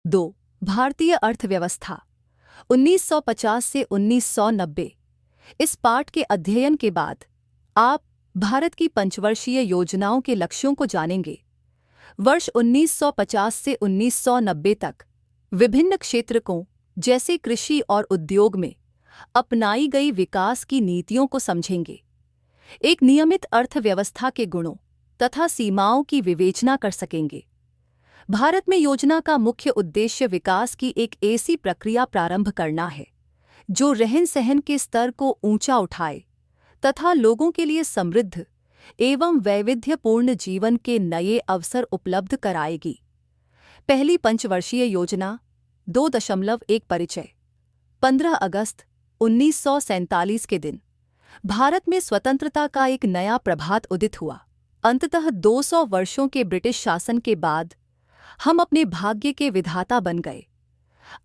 दो, भारतीय अर्थव्यवस्था 1950 से 1990। इस पाठ के अध्ययन के बाद आप भारत की पंचवर्षीय योजनाओं के लक्ष्यों को जानेंगे। वर्ष 1950 से 1990 तक विभिन्न क्षेत्रकों जैसे कृषि और उद्योग में अपनाई गई विकास की नीतियों को समझेंगे। एक नियमित अर्थव्यवस्था के गुणों तथा सीमाओं की विवेचना कर सकेंगे। भारत में योजना का मुख्य उद्देश्य विकास की एक ऐसी प्रक्रिया प्रारंभ करना है जो रहन-सहन के स्तर को ऊंचा उठाए तथा लोगों के लिए समृद्ध एवं वैविध्यपूर्ण जीवन के नए अवसर उपलब्ध कराएगी। पहली पंचवर्षीय योजना 2.1 परिचय 15 अगस्त 1947 के दिन भारत में स्वतंत्रता का एक नया प्रभात उदित हुआ। अंततः 200 वर्षों के ब्रिटिश शासन के बाद हम अपने भाग्य के विधाता बन गए।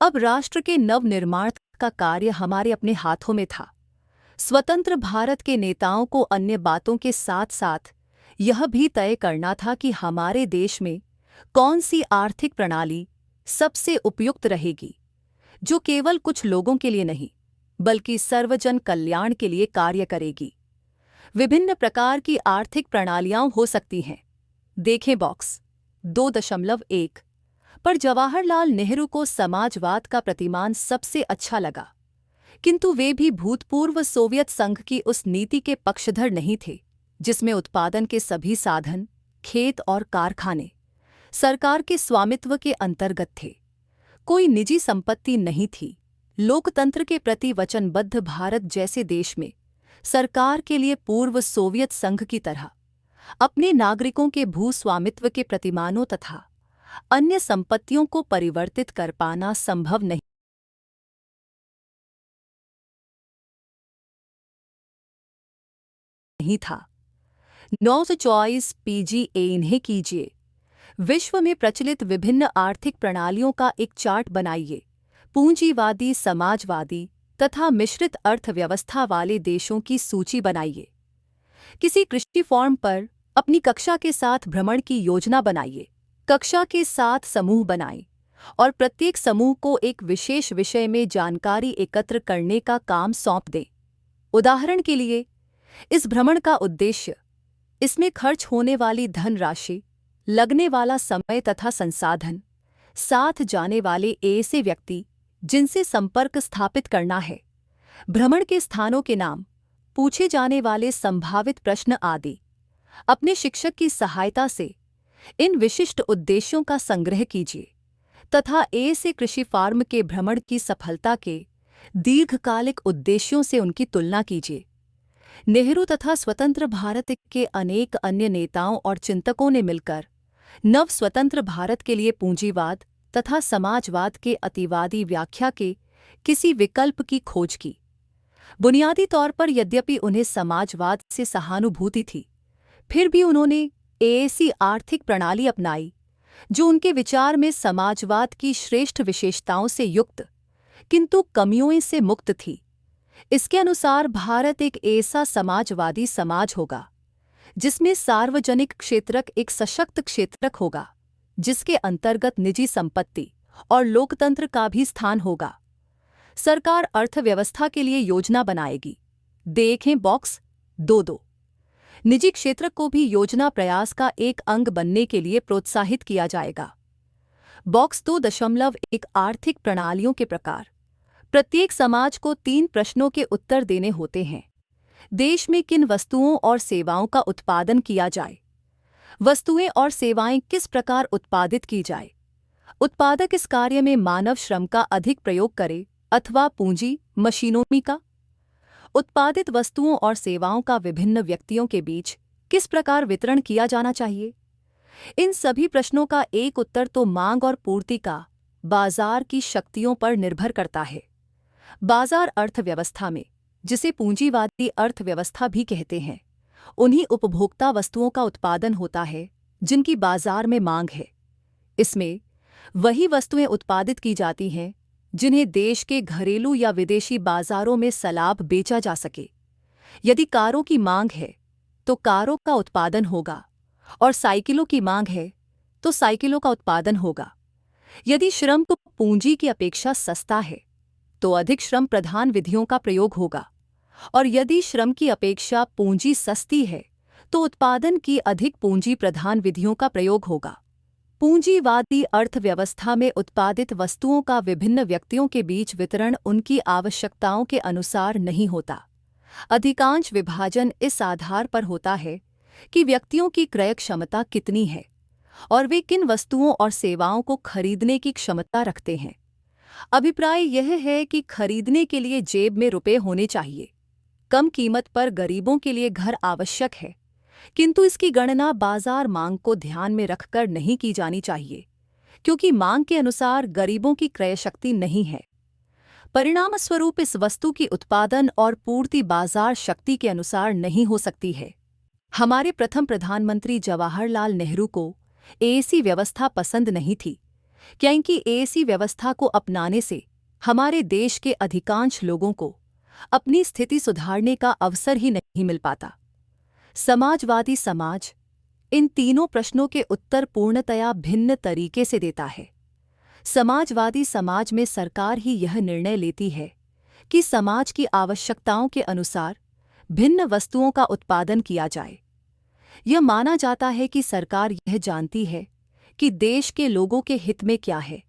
अब राष्ट्र के नवनिर्माण का कार्य हमारे अपने हाथों में था। स्वतंत्र भारत के नेताओं को अन्य बातों के साथ साथ यह भी तय करना था कि हमारे देश में कौन सी आर्थिक प्रणाली सबसे उपयुक्त रहेगी, जो केवल कुछ लोगों के लिए नहीं बल्कि सर्वजन कल्याण के लिए कार्य करेगी। विभिन्न प्रकार की आर्थिक प्रणालियां हो सकती हैं। देखें बॉक्स 2.1 पर जवाहरलाल नेहरू को समाजवाद का प्रतिमान सबसे अच्छा लगा, किंतु वे भी भूतपूर्व सोवियत संघ की उस नीति के पक्षधर नहीं थे जिसमें उत्पादन के सभी साधन, खेत और कारखाने सरकार के स्वामित्व के अंतर्गत थे। कोई निजी संपत्ति नहीं थी। लोकतंत्र के प्रति वचनबद्ध भारत जैसे देश में सरकार के लिए पूर्व सोवियत संघ की तरह अपने नागरिकों के भू स्वामित्व के प्रतिमानों तथा अन्य संपत्तियों को परिवर्तित कर पाना संभव नहीं था। नॉर्थ चॉइस पीजीए इन्हें कीजिए। विश्व में प्रचलित विभिन्न आर्थिक प्रणालियों का एक चार्ट बनाइए। पूंजीवादी, समाजवादी तथा मिश्रित अर्थव्यवस्था वाले देशों की सूची बनाइए। किसी कृषि फॉर्म पर अपनी कक्षा के साथ भ्रमण की योजना बनाइए। कक्षा के साथ समूह बनाएं और प्रत्येक समूह को एक विशेष विषय में जानकारी एकत्र करने का काम सौंप दें। उदाहरण के लिए, इस भ्रमण का उद्देश्य इसमें खर्च होने वाली धनराशि, लगने वाला समय तथा संसाधन, साथ जाने वाले ऐसे व्यक्ति जिनसे संपर्क स्थापित करना है, भ्रमण के स्थानों के नाम, पूछे जाने वाले संभावित प्रश्न आदि। अपने शिक्षक की सहायता से इन विशिष्ट उद्देश्यों का संग्रह कीजिए तथा ऐसे कृषि फार्म के भ्रमण की सफलता के दीर्घकालिक उद्देश्यों से उनकी तुलना कीजिए। नेहरू तथा स्वतंत्र भारत के अनेक अन्य नेताओं और चिंतकों ने मिलकर नव स्वतंत्र भारत के लिए पूंजीवाद तथा समाजवाद के अतिवादी व्याख्या के किसी विकल्प की खोज की। बुनियादी तौर पर यद्यपि उन्हें समाजवाद से सहानुभूति थी, फिर भी उन्होंने ऐसी आर्थिक प्रणाली अपनाई जो उनके विचार में समाजवाद की श्रेष्ठ विशेषताओं से युक्त किंतु कमियों से मुक्त थी। इसके अनुसार भारत एक ऐसा समाजवादी समाज होगा जिसमें सार्वजनिक क्षेत्रक एक सशक्त क्षेत्रक होगा, जिसके अंतर्गत निजी संपत्ति और लोकतंत्र का भी स्थान होगा। सरकार अर्थव्यवस्था के लिए योजना बनाएगी। देखें बॉक्स 2.2। निजी क्षेत्र को भी योजना प्रयास का एक अंग बनने के लिए प्रोत्साहित किया जाएगा। बॉक्स 2.1 आर्थिक प्रणालियों के प्रकार। प्रत्येक समाज को 3 प्रश्नों के उत्तर देने होते हैं। देश में किन वस्तुओं और सेवाओं का उत्पादन किया जाए? वस्तुएं और सेवाएं किस प्रकार उत्पादित की जाए? उत्पादक इस कार्य में मानव श्रम का अधिक प्रयोग करे अथवा पूंजी मशीनों का? उत्पादित वस्तुओं और सेवाओं का विभिन्न व्यक्तियों के बीच किस प्रकार वितरण किया जाना चाहिए? इन सभी प्रश्नों का एक उत्तर तो मांग और पूर्ति का बाजार की शक्तियों पर निर्भर करता है। बाजार अर्थव्यवस्था में, जिसे पूंजीवादी अर्थव्यवस्था भी कहते हैं, उन्हीं उपभोक्ता वस्तुओं का उत्पादन होता है जिनकी बाजार में मांग है। इसमें वही वस्तुएं उत्पादित की जाती हैं जिन्हें देश के घरेलू या विदेशी बाजारों में सलाब बेचा जा सके। यदि कारों की मांग है तो कारों का उत्पादन होगा और साइकिलों की मांग है तो साइकिलों का उत्पादन होगा। यदि श्रम को पूंजी की अपेक्षा सस्ता है तो अधिक श्रम प्रधान विधियों का प्रयोग होगा, और यदि श्रम की अपेक्षा पूंजी सस्ती है तो उत्पादन की अधिक पूंजी प्रधान विधियों का प्रयोग होगा। पूंजीवादी अर्थव्यवस्था में उत्पादित वस्तुओं का विभिन्न व्यक्तियों के बीच वितरण उनकी आवश्यकताओं के अनुसार नहीं होता। अधिकांश विभाजन इस आधार पर होता है कि व्यक्तियों की क्रय क्षमता कितनी है और वे किन वस्तुओं और सेवाओं को खरीदने की क्षमता रखते हैं। अभिप्राय यह है कि खरीदने के लिए जेब में रुपए होने चाहिए। कम कीमत पर गरीबों के लिए घर आवश्यक है, किंतु इसकी गणना बाजार मांग को ध्यान में रखकर नहीं की जानी चाहिए, क्योंकि मांग के अनुसार गरीबों की क्रय शक्ति नहीं है। परिणामस्वरूप इस वस्तु की उत्पादन और पूर्ति बाजार शक्ति के अनुसार नहीं हो सकती है। हमारे प्रथम प्रधानमंत्री जवाहरलाल नेहरू को एएसी व्यवस्था पसंद नहीं थी, क्योंकि एएसी व्यवस्था को अपनाने से हमारे देश के अधिकांश लोगों को अपनी स्थिति सुधारने का अवसर ही नहीं मिल पाता। समाजवादी समाज इन तीनों प्रश्नों के उत्तर पूर्णतया भिन्न तरीके से देता है। समाजवादी समाज में सरकार ही यह निर्णय लेती है कि समाज की आवश्यकताओं के अनुसार भिन्न वस्तुओं का उत्पादन किया जाए। यह माना जाता है कि सरकार यह जानती है कि देश के लोगों के हित में क्या है,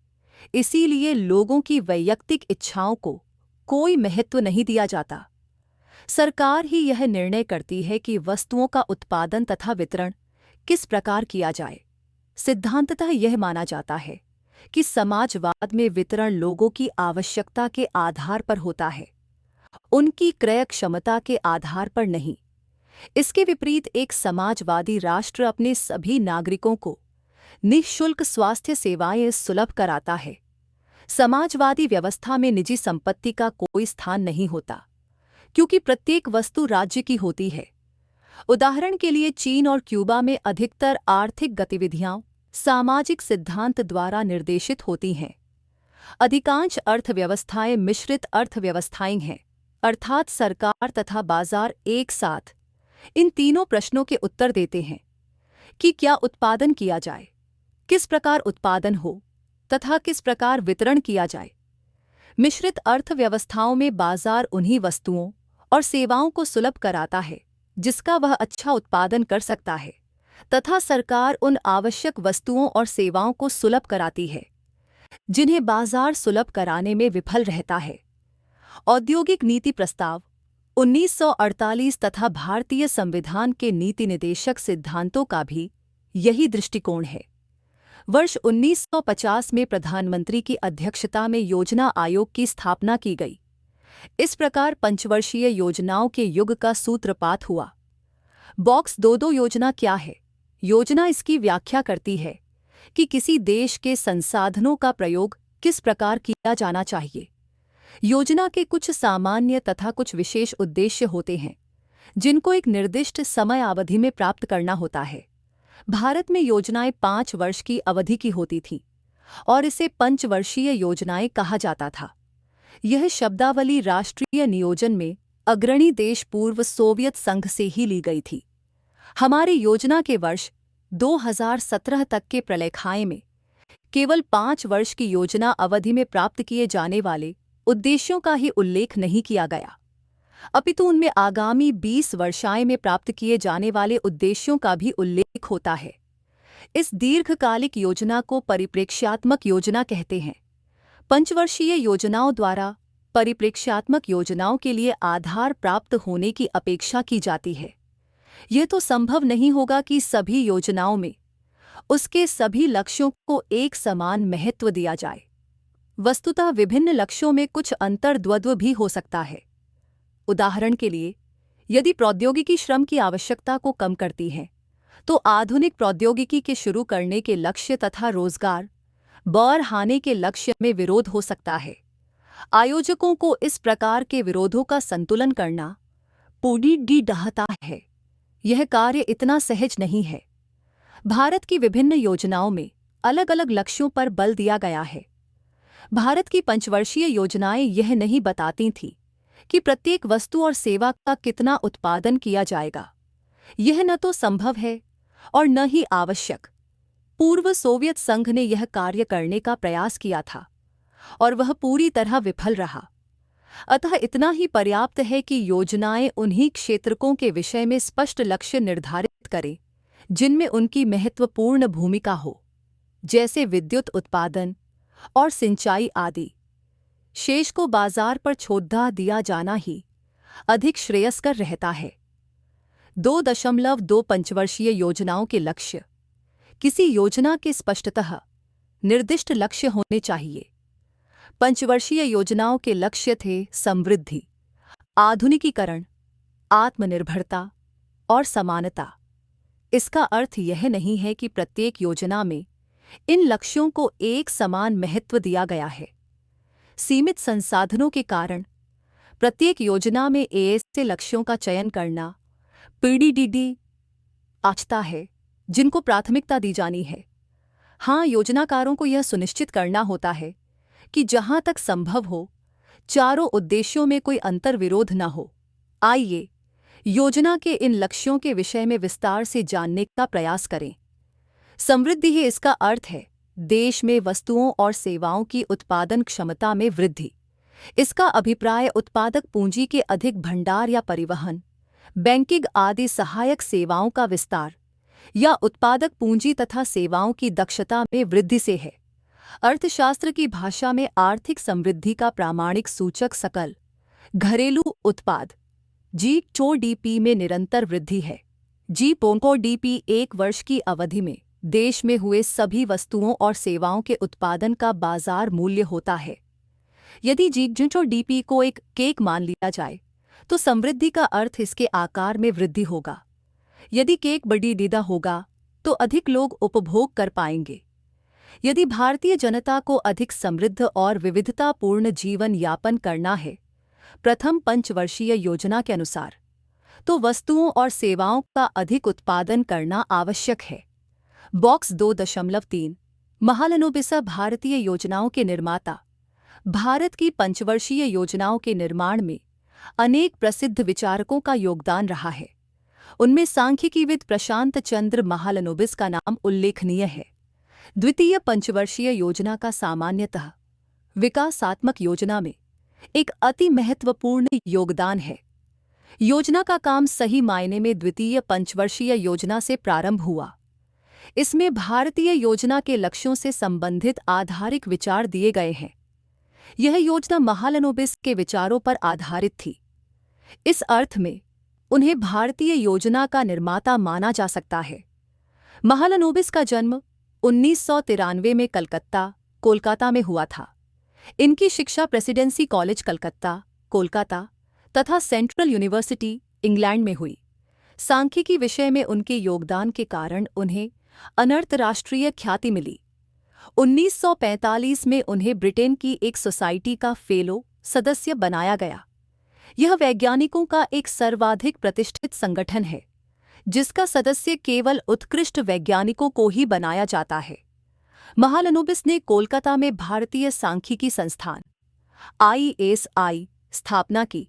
इसीलिए लोगों की वैयक्तिक इच्छाओं को कोई महत्व नहीं दिया जाता। सरकार ही यह निर्णय करती है कि वस्तुओं का उत्पादन तथा वितरण किस प्रकार किया जाए। सिद्धांततः यह माना जाता है कि समाजवाद में वितरण लोगों की आवश्यकता के आधार पर होता है, उनकी क्रय क्षमता के आधार पर नहीं। इसके विपरीत एक समाजवादी राष्ट्र अपने सभी नागरिकों को निःशुल्क स्वास्थ्य सेवाएं सुलभ कराता है। समाजवादी व्यवस्था में निजी संपत्ति का कोई स्थान नहीं होता, क्योंकि प्रत्येक वस्तु राज्य की होती है। उदाहरण के लिए चीन और क्यूबा में अधिकतर आर्थिक गतिविधियां सामाजिक सिद्धांत द्वारा निर्देशित होती हैं। अधिकांश अर्थव्यवस्थाएं मिश्रित अर्थव्यवस्थाएं हैं, अर्थात सरकार तथा बाजार एक साथ इन तीनों प्रश्नों के उत्तर देते हैं कि क्या उत्पादन किया जाए, किस प्रकार उत्पादन हो तथा किस प्रकार वितरण किया जाए। मिश्रित अर्थव्यवस्थाओं में बाजार उन्हीं वस्तुओं और सेवाओं को सुलभ कराता है जिसका वह अच्छा उत्पादन कर सकता है, तथा सरकार उन आवश्यक वस्तुओं और सेवाओं को सुलभ कराती है जिन्हें बाजार सुलभ कराने में विफल रहता है। औद्योगिक नीति प्रस्ताव 1948 तथा भारतीय संविधान के नीति निदेशक सिद्धांतों का भी यही दृष्टिकोण है। वर्ष 1950 में प्रधानमंत्री की अध्यक्षता में योजना आयोग की स्थापना की गई। इस प्रकार पंचवर्षीय योजनाओं के युग का सूत्रपात हुआ। बॉक्स 2.2 योजना क्या है? योजना इसकी व्याख्या करती है कि किसी देश के संसाधनों का प्रयोग किस प्रकार किया जाना चाहिए। योजना के कुछ सामान्य तथा कुछ विशेष उद्देश्य होते हैं जिनको एक निर्दिष्ट समय अवधि में प्राप्त करना होता है। भारत में योजनाएं 5 वर्ष की अवधि की होती थीं और इसे पंचवर्षीय योजनाएं कहा जाता था। यह शब्दावली राष्ट्रीय नियोजन में अग्रणी देश पूर्व सोवियत संघ से ही ली गई थी। हमारी योजना के वर्ष 2017 तक के प्रलेखाएं में केवल 5 वर्ष की योजना अवधि में प्राप्त किए जाने वाले उद्देश्यों का ही उल्लेख नहीं किया गया, अपितु उनमें आगामी 20 वर्षाएं में प्राप्त किए जाने वाले उद्देश्यों का भी उल्लेख होता है। इस दीर्घकालिक योजना को परिप्रेक्ष्यात्मक योजना कहते हैं। पंचवर्षीय योजनाओं द्वारा परिप्रेक्ष्यात्मक योजनाओं के लिए आधार प्राप्त होने की अपेक्षा की जाती है। यह तो संभव नहीं होगा कि सभी योजनाओं में उसके सभी लक्ष्यों को एक समान महत्व दिया जाए। वस्तुतः विभिन्न लक्ष्यों में कुछ अंतर्द्वंद्व भी हो सकता है। उदाहरण के लिए, यदि प्रौद्योगिकी श्रम की आवश्यकता को कम करती है तो आधुनिक प्रौद्योगिकी के शुरू करने के लक्ष्य तथा रोजगार बढ़ाने के लक्ष्य में विरोध हो सकता है। आयोजकों को इस प्रकार के विरोधों का संतुलन करना पूरी डहाता है। यह कार्य इतना सहज नहीं है। भारत की विभिन्न योजनाओं में अलग अलग लक्ष्यों पर बल दिया गया है। भारत की पंचवर्षीय योजनाएं यह नहीं बताती थीं कि प्रत्येक वस्तु और सेवा का कितना उत्पादन किया जाएगा। यह न तो संभव है और न ही आवश्यक। पूर्व सोवियत संघ ने यह कार्य करने का प्रयास किया था और वह पूरी तरह विफल रहा। अतः इतना ही पर्याप्त है कि योजनाएं उन्हीं क्षेत्रकों के विषय में स्पष्ट लक्ष्य निर्धारित करें जिनमें उनकी महत्वपूर्ण भूमिका हो, जैसे विद्युत उत्पादन और सिंचाई आदि। शेष को बाजार पर छोड़ दिया जाना ही अधिक श्रेयस्कर रहता है। 2.2 पंचवर्षीय योजनाओं के लक्ष्य। किसी योजना के स्पष्टतः निर्दिष्ट लक्ष्य होने चाहिए। पंचवर्षीय योजनाओं के लक्ष्य थे समृद्धि, आधुनिकीकरण, आत्मनिर्भरता और समानता। इसका अर्थ यह नहीं है कि प्रत्येक योजना में इन लक्ष्यों को एक समान महत्व दिया गया है। सीमित संसाधनों के कारण प्रत्येक योजना में ऐसे लक्ष्यों का चयन करना पीडीडीडी आचता है जिनको प्राथमिकता दी जानी है। हाँ, योजनाकारों को यह सुनिश्चित करना होता है कि जहां तक संभव हो चारों उद्देश्यों में कोई अंतर्विरोध न हो। आइए योजना के इन लक्ष्यों के विषय में विस्तार से जानने का प्रयास करें। समृद्धि ही इसका अर्थ है देश में वस्तुओं और सेवाओं की उत्पादन क्षमता में वृद्धि। इसका अभिप्राय उत्पादक पूंजी के अधिक भंडार या परिवहन, बैंकिंग आदि सहायक सेवाओं का विस्तार या उत्पादक पूंजी तथा सेवाओं की दक्षता में वृद्धि से है। अर्थशास्त्र की भाषा में आर्थिक समृद्धि का प्रामाणिक सूचक सकल घरेलू उत्पाद (जीडीपी) में निरंतर वृद्धि है। जीडीपी एक वर्ष की अवधि में देश में हुए सभी वस्तुओं और सेवाओं के उत्पादन का बाजार मूल्य होता है। यदि जीडीपी को एक केक मान लिया जाए तो समृद्धि का अर्थ इसके आकार में वृद्धि होगा। यदि केक बड़ी डिदा होगा तो अधिक लोग उपभोग कर पाएंगे। यदि भारतीय जनता को अधिक समृद्ध और विविधतापूर्ण जीवन यापन करना है प्रथम पंचवर्षीय योजना के अनुसार, तो वस्तुओं और सेवाओं का अधिक उत्पादन करना आवश्यक है। बॉक्स 2.3 महालनोबिस भारतीय योजनाओं के निर्माता। भारत की पंचवर्षीय योजनाओं के निर्माण में अनेक प्रसिद्ध विचारकों का योगदान रहा है। उनमें सांख्यिकीविद प्रशांत चंद्र महालनोबिस का नाम उल्लेखनीय है। द्वितीय पंचवर्षीय योजना का सामान्यतः विकासात्मक योजना में एक अति महत्वपूर्ण योगदान है। योजना का काम सही मायने में द्वितीय पंचवर्षीय योजना से प्रारंभ हुआ। इसमें भारतीय योजना के लक्ष्यों से संबंधित आधारिक विचार दिए गए हैं। यह योजना महालनोबिस के विचारों पर आधारित थी। इस अर्थ में उन्हें भारतीय योजना का निर्माता माना जा सकता है। महालनोबिस का जन्म 1993 में कोलकाता में हुआ था। इनकी शिक्षा प्रेसिडेंसी कॉलेज कलकत्ता, कोलकाता तथा सेंट्रल यूनिवर्सिटी, इंग्लैंड में हुई। सांख्यिकी विषय में उनके योगदान के कारण उन्हें अनंतर्राष्ट्रीय ख्याति मिली। 1945 में उन्हें ब्रिटेन की एक सोसाइटी का फेलो सदस्य बनाया गया। यह वैज्ञानिकों का एक सर्वाधिक प्रतिष्ठित संगठन है जिसका सदस्य केवल उत्कृष्ट वैज्ञानिकों को ही बनाया जाता है। महालनोबिस ने कोलकाता में भारतीय सांख्यिकी संस्थान ISI स्थापना की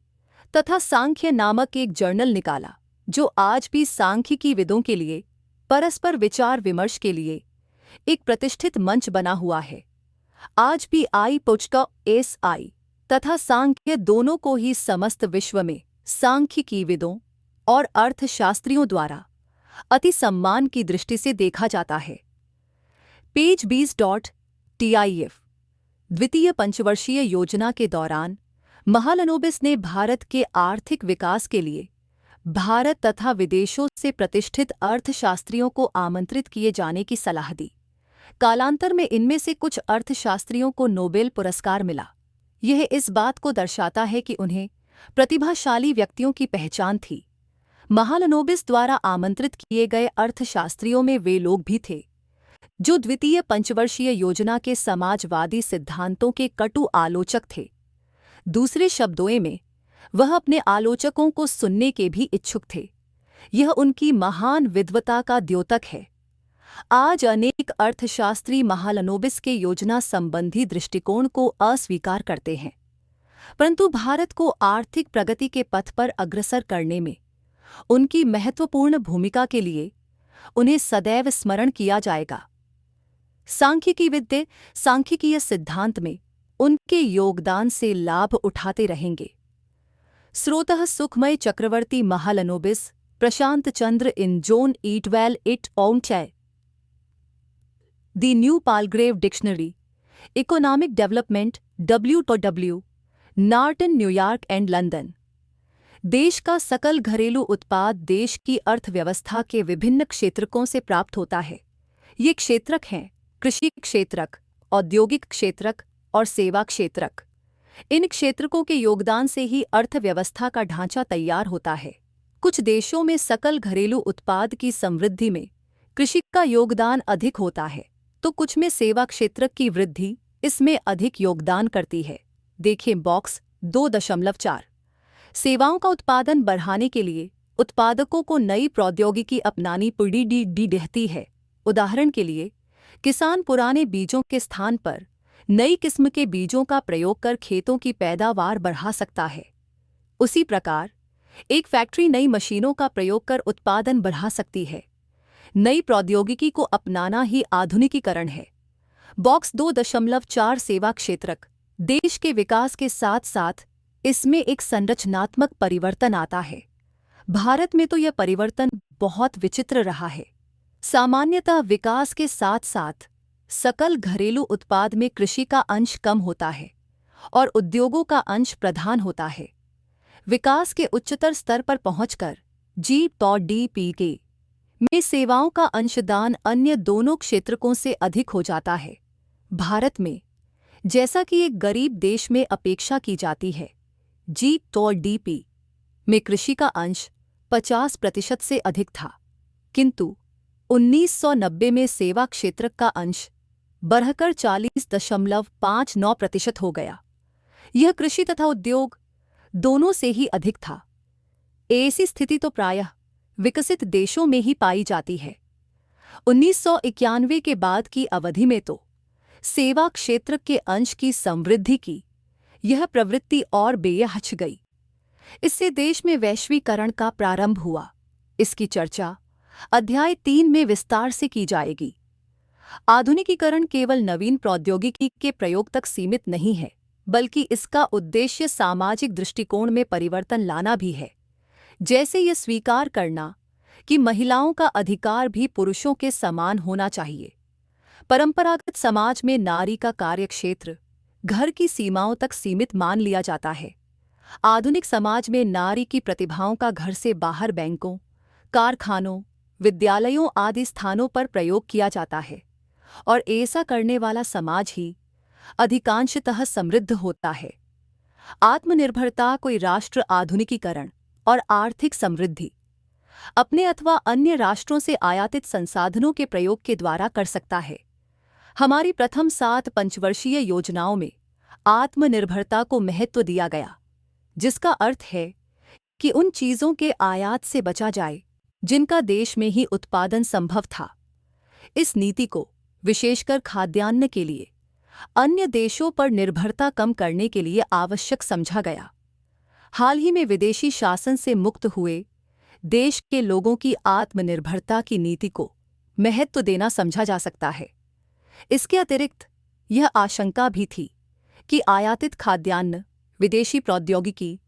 तथा सांख्य नामक एक जर्नल निकाला जो आज भी सांख्यिकीविदों के लिए परस्पर विचार विमर्श के लिए एक प्रतिष्ठित मंच बना हुआ है। आज भी ISI तथा सांख्य दोनों को ही समस्त विश्व में सांख्यिकीविदों और अर्थशास्त्रियों द्वारा अति सम्मान की दृष्टि से देखा जाता है। पेज 20.tif द्वितीय पंचवर्षीय योजना के दौरान महालनोबिस ने भारत के आर्थिक विकास के लिए भारत तथा विदेशों से प्रतिष्ठित अर्थशास्त्रियों को आमंत्रित किए जाने की सलाह दी। कालांतर में इनमें से कुछ अर्थशास्त्रियों को नोबेल पुरस्कार मिला। यह इस बात को दर्शाता है कि उन्हें प्रतिभाशाली व्यक्तियों की पहचान थी। महालनोबिस द्वारा आमंत्रित किए गए अर्थशास्त्रियों में वे लोग भी थे जो द्वितीय पंचवर्षीय योजना के समाजवादी सिद्धांतों के कटु आलोचक थे। दूसरे शब्दों में वह अपने आलोचकों को सुनने के भी इच्छुक थे। यह उनकी महान विद्वता का द्योतक है। आज अनेक अर्थशास्त्री महालनोबिस के योजना संबंधी दृष्टिकोण को अस्वीकार करते हैं, परंतु भारत को आर्थिक प्रगति के पथ पर अग्रसर करने में उनकी महत्वपूर्ण भूमिका के लिए उन्हें सदैव स्मरण किया जाएगा। सांख्यिकी विद्या, सांख्यिकीय सिद्धांत में उनके योगदान से लाभ उठाते रहेंगे। स्रोतः Sukhamoy Chakravarty Mahalanobis, Prashanta Chandra in John Eatwell इट ओंचै। The new Palgrave dictionary, economic development, W Norton, New York and London. देश का सकल घरेलू उत्पाद देश की अर्थव्यवस्था के विभिन्न क्षेत्रकों से प्राप्त होता है। ये क्षेत्रक हैं कृषि क्षेत्रक, औद्योगिक क्षेत्रक और सेवा क्षेत्रक। इन क्षेत्रकों के योगदान से ही अर्थव्यवस्था का ढांचा तैयार होता है। कुछ देशों में सकल घरेलू उत्पाद की समृद्धि में कृषि का योगदान अधिक होता है, तो कुछ में सेवा क्षेत्रक की वृद्धि इसमें अधिक योगदान करती है। देखें बॉक्स 2.4। सेवाओं का उत्पादन बढ़ाने के लिए उत्पादकों को नई प्रौद्योगिकी अपनानी पड़ी रहती है। उदाहरण के लिए, किसान पुराने बीजों के स्थान पर नई किस्म के बीजों का प्रयोग कर खेतों की पैदावार बढ़ा सकता है। उसी प्रकार एक फैक्ट्री नई मशीनों का प्रयोग कर उत्पादन बढ़ा सकती है। नई प्रौद्योगिकी को अपनाना ही आधुनिकीकरण है। बॉक्स 2.4 सेवा क्षेत्रक। देश के विकास के साथ साथ इसमें एक संरचनात्मक परिवर्तन आता है। भारत में तो यह परिवर्तन बहुत विचित्र रहा है। सामान्यतः विकास के साथ साथ सकल घरेलू उत्पाद में कृषि का अंश कम होता है और उद्योगों का अंश प्रधान होता है। विकास के उच्चतर स्तर पर पहुंचकर GDP में सेवाओं का अंशदान अन्य दोनों क्षेत्रकों से अधिक हो जाता है। भारत में, जैसा कि एक गरीब देश में अपेक्षा की जाती है, GDP में कृषि का अंश 50% से अधिक था, किंतु 1990 में सेवा क्षेत्रक का अंश बढ़कर 40.59% हो गया। यह कृषि तथा उद्योग दोनों से ही अधिक था। ऐसी स्थिति तो प्रायः विकसित देशों में ही पाई जाती है। 1991 के बाद की अवधि में तो सेवा क्षेत्र के अंश की समृद्धि की यह प्रवृत्ति और बेहच गई। इससे देश में वैश्वीकरण का प्रारंभ हुआ। इसकी चर्चा अध्याय 3 में विस्तार से की जाएगी। आधुनिकीकरण केवल नवीन प्रौद्योगिकी के प्रयोग तक सीमित नहीं है, बल्कि इसका उद्देश्य सामाजिक दृष्टिकोण में परिवर्तन लाना भी है। जैसे यह स्वीकार करना कि महिलाओं का अधिकार भी पुरुषों के समान होना चाहिए। परंपरागत समाज में नारी का कार्यक्षेत्र घर की सीमाओं तक सीमित मान लिया जाता है। आधुनिक समाज में नारी की प्रतिभाओं का घर से बाहर बैंकों, कारखानों, विद्यालयों आदि स्थानों पर प्रयोग किया जाता है और ऐसा करने वाला समाज ही अधिकांशतः समृद्ध होता है। आत्मनिर्भरता कोई राष्ट्र आधुनिकीकरण और आर्थिक समृद्धि अपने अथवा अन्य राष्ट्रों से आयातित संसाधनों के प्रयोग के द्वारा कर सकता है। हमारी प्रथम 7 पंचवर्षीय योजनाओं में आत्मनिर्भरता को महत्व दिया गया, जिसका अर्थ है कि उन चीज़ों के आयात से बचा जाए जिनका देश में ही उत्पादन संभव था। इस नीति को विशेषकर खाद्यान्न के लिए अन्य देशों पर निर्भरता कम करने के लिए आवश्यक समझा गया। हाल ही में विदेशी शासन से मुक्त हुए देश के लोगों की आत्मनिर्भरता की नीति को महत्व देना समझा जा सकता है। इसके अतिरिक्त यह आशंका भी थी कि आयातित खाद्यान्न, विदेशी प्रौद्योगिकी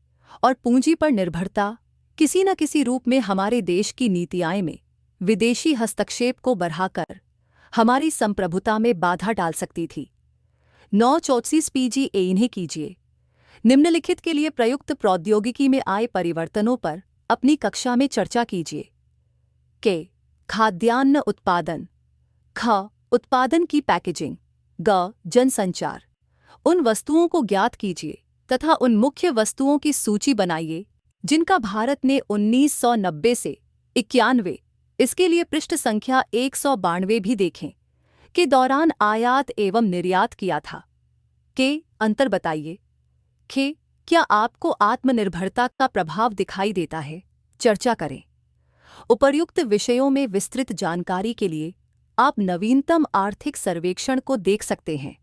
और पूंजी पर निर्भरता किसी न किसी रूप में हमारे देश की नीतियाँ में विदेशी हस्तक्षेप को बढ़ाकर हमारी संप्रभुता में बाधा डाल सकती थी। 934 PG इन्हें कीजिए। निम्नलिखित के लिए प्रयुक्त प्रौद्योगिकी में आए परिवर्तनों पर अपनी कक्षा में चर्चा कीजिए। के खाद्यान्न उत्पादन, ख उत्पादन की पैकेजिंग, ग जनसंचार। उन वस्तुओं को ज्ञात कीजिए तथा उन मुख्य वस्तुओं की सूची बनाइए जिनका भारत ने 1990 से 91, इसके लिए पृष्ठ संख्या 192 भी देखें, के दौरान आयात एवं निर्यात किया था। के अंतर बताइए। खे क्या आपको आत्मनिर्भरता का प्रभाव दिखाई देता है? चर्चा करें। उपर्युक्त विषयों में विस्तृत जानकारी के लिए आप नवीनतम आर्थिक सर्वेक्षण को देख सकते हैं।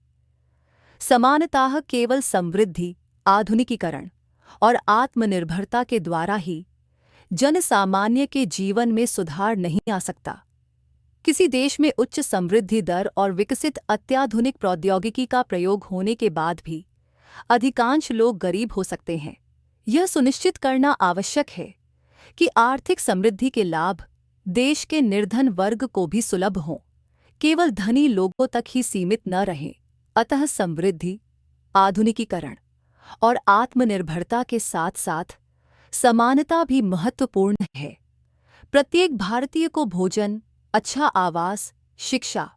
समानतः केवल समृद्धि, आधुनिकीकरण और आत्मनिर्भरता के द्वारा ही जनसामान्य के जीवन में सुधार नहीं आ सकता। किसी देश में उच्च समृद्धि दर और विकसित अत्याधुनिक प्रौद्योगिकी का प्रयोग होने के बाद भी अधिकांश लोग गरीब हो सकते हैं। यह सुनिश्चित करना आवश्यक है कि आर्थिक समृद्धि के लाभ देश के निर्धन वर्ग को भी सुलभ हों, केवल धनी लोगों तक ही सीमित न रहें। अतः समृद्धि, आधुनिकीकरण और आत्मनिर्भरता के साथ साथ समानता भी महत्वपूर्ण है। प्रत्येक भारतीय को भोजन, अच्छा आवास, शिक्षा,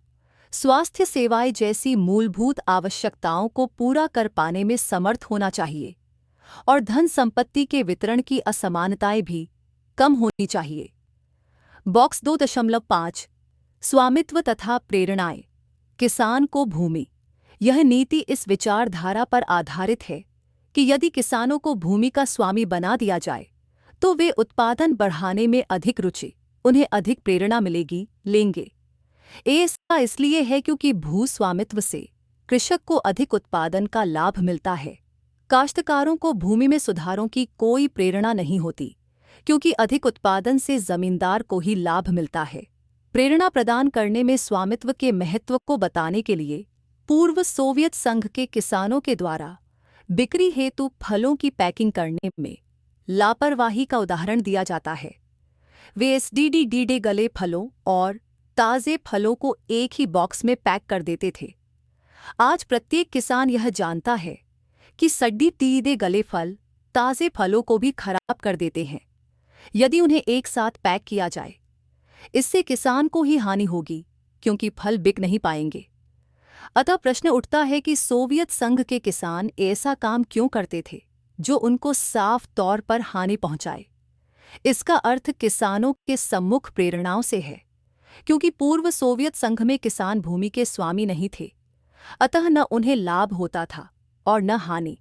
स्वास्थ्य सेवाएं जैसी मूलभूत आवश्यकताओं को पूरा कर पाने में समर्थ होना चाहिए और धन संपत्ति के वितरण की असमानताएं भी कम होनी चाहिए। बॉक्स 2.5 स्वामित्व तथा प्रेरणाएं। किसान को भूमि। यह नीति इस विचारधारा पर आधारित है कि यदि किसानों को भूमि का स्वामी बना दिया जाए तो वे उत्पादन बढ़ाने में अधिक रुचि, उन्हें अधिक प्रेरणा लेंगे। ऐसा इसलिए है क्योंकि भू स्वामित्व से कृषक को अधिक उत्पादन का लाभ मिलता है। काश्तकारों को भूमि में सुधारों की कोई प्रेरणा नहीं होती क्योंकि अधिक उत्पादन से जमींदार को ही लाभ मिलता है। प्रेरणा प्रदान करने में स्वामित्व के महत्व को बताने के लिए पूर्व सोवियत संघ के किसानों के द्वारा बिक्री हेतु फलों की पैकिंग करने में लापरवाही का उदाहरण दिया जाता है। वे एसडीडी गले फलों और ताज़े फलों को एक ही बॉक्स में पैक कर देते थे। आज प्रत्येक किसान यह जानता है कि सड्डी गले फल ताज़े फलों को भी खराब कर देते हैं यदि उन्हें एक साथ पैक किया जाए। इससे किसान को ही हानि होगी क्योंकि फल बिक नहीं पाएंगे। अतः प्रश्न उठता है कि सोवियत संघ के किसान ऐसा काम क्यों करते थे जो उनको साफ तौर पर हानि पहुंचाए। इसका अर्थ किसानों के सम्मुख प्रेरणाओं से है, क्योंकि पूर्व सोवियत संघ में किसान भूमि के स्वामी नहीं थे, अतः न उन्हें लाभ होता था और न हानि।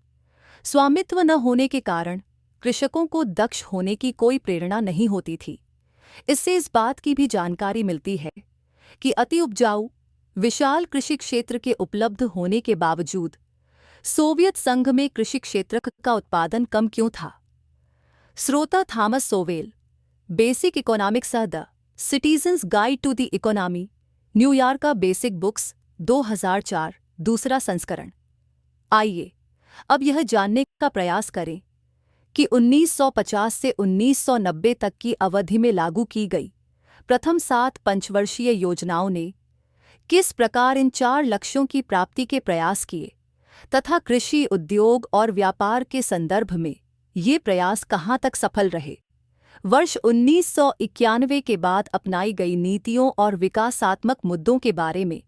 स्वामित्व न होने के कारण कृषकों को दक्ष होने की कोई प्रेरणा नहीं होती थी। इससे इस बात की भी जानकारी मिलती है कि अति उपजाऊ विशाल कृषि क्षेत्र के उपलब्ध होने के बावजूद सोवियत संघ में कृषि क्षेत्र का उत्पादन कम क्यों था। श्रोता Thomas Sowell, basic economics the citizens guide to the economy, New York basic books 2004, दूसरा संस्करण। आइए अब यह जानने का प्रयास करें कि 1950 से 1990 तक की अवधि में लागू की गई प्रथम 7 पंचवर्षीय योजनाओं ने किस प्रकार इन 4 लक्ष्यों की प्राप्ति के प्रयास किए तथा कृषि, उद्योग और व्यापार के संदर्भ में ये प्रयास कहाँ तक सफल रहे। वर्ष 1991 के बाद अपनाई गई नीतियों और विकासात्मक मुद्दों के बारे में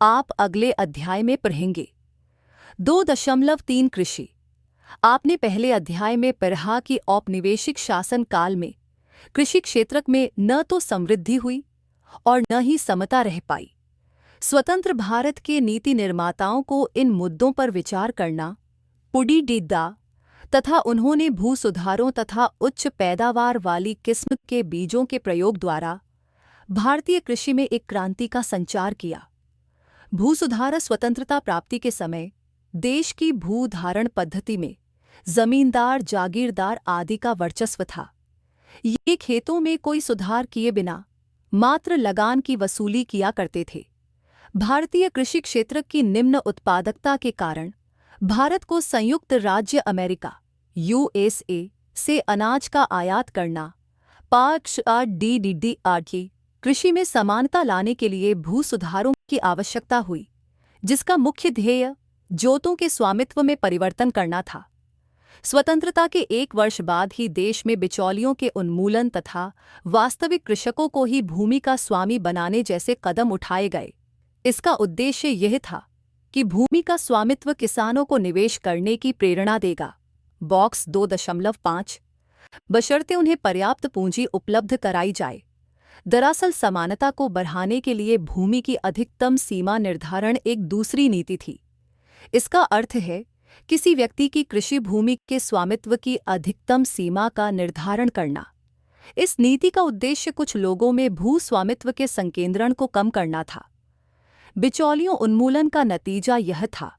आप अगले अध्याय में पढ़ेंगे। 2.3 कृषि। आपने पहले अध्याय में पढ़ा कि औपनिवेशिक शासन काल में कृषि क्षेत्र में न तो समृद्धि हुई और न ही समता रह पाई। स्वतंत्र भारत के नीति निर्माताओं को इन मुद्दों पर विचार करना पुडीडिद्दा तथा उन्होंने भू सुधारों तथा उच्च पैदावार वाली किस्म के बीजों के प्रयोग द्वारा भारतीय कृषि में एक क्रांति का संचार किया। भू सुधार स्वतंत्रता प्राप्ति के समय देश की भू धारण पद्धति में जमींदार, जागीरदार आदि का वर्चस्व था। ये खेतों में कोई सुधार किए बिना मात्र लगान की वसूली किया करते थे। भारतीय कृषि क्षेत्र की निम्न उत्पादकता के कारण भारत को संयुक्त राज्य अमेरिका USA से अनाज का आयात करना की कृषि में समानता लाने के लिए भू सुधारों की आवश्यकता हुई, जिसका मुख्य ध्येय जोतों के स्वामित्व में परिवर्तन करना था। स्वतंत्रता के 1 वर्ष बाद ही देश में बिचौलियों के उन्मूलन तथा वास्तविक कृषकों को ही भूमि का स्वामी बनाने जैसे कदम उठाए गए। इसका उद्देश्य यह था कि भूमि का स्वामित्व किसानों को निवेश करने की प्रेरणा देगा। बॉक्स 2.5 बशर्ते उन्हें पर्याप्त पूंजी उपलब्ध कराई जाए। दरअसल समानता को बढ़ाने के लिए भूमि की अधिकतम सीमा निर्धारण एक दूसरी नीति थी। इसका अर्थ है किसी व्यक्ति की कृषि भूमि के स्वामित्व की अधिकतम सीमा का निर्धारण करना। इस नीति का उद्देश्य कुछ लोगों में भू स्वामित्व के संकेंद्रण को कम करना था। बिचौलियों उन्मूलन का नतीजा यह था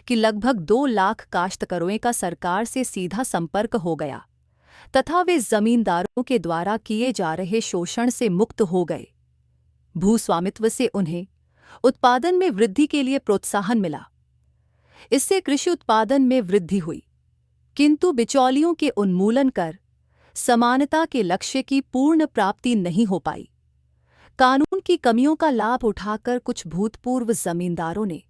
कि लगभग 2 लाख काश्तकरों का सरकार से सीधा संपर्क हो गया तथा वे जमींदारों के द्वारा किए जा रहे शोषण से मुक्त हो गए। भूस्वामित्व से उन्हें उत्पादन में वृद्धि के लिए प्रोत्साहन मिला। इससे कृषि उत्पादन में वृद्धि हुई, किंतु बिचौलियों के उन्मूलन कर समानता के लक्ष्य की पूर्ण प्राप्ति नहीं हो पाई। कानून की कमियों का लाभ उठाकर कुछ भूतपूर्व जमींदारों ने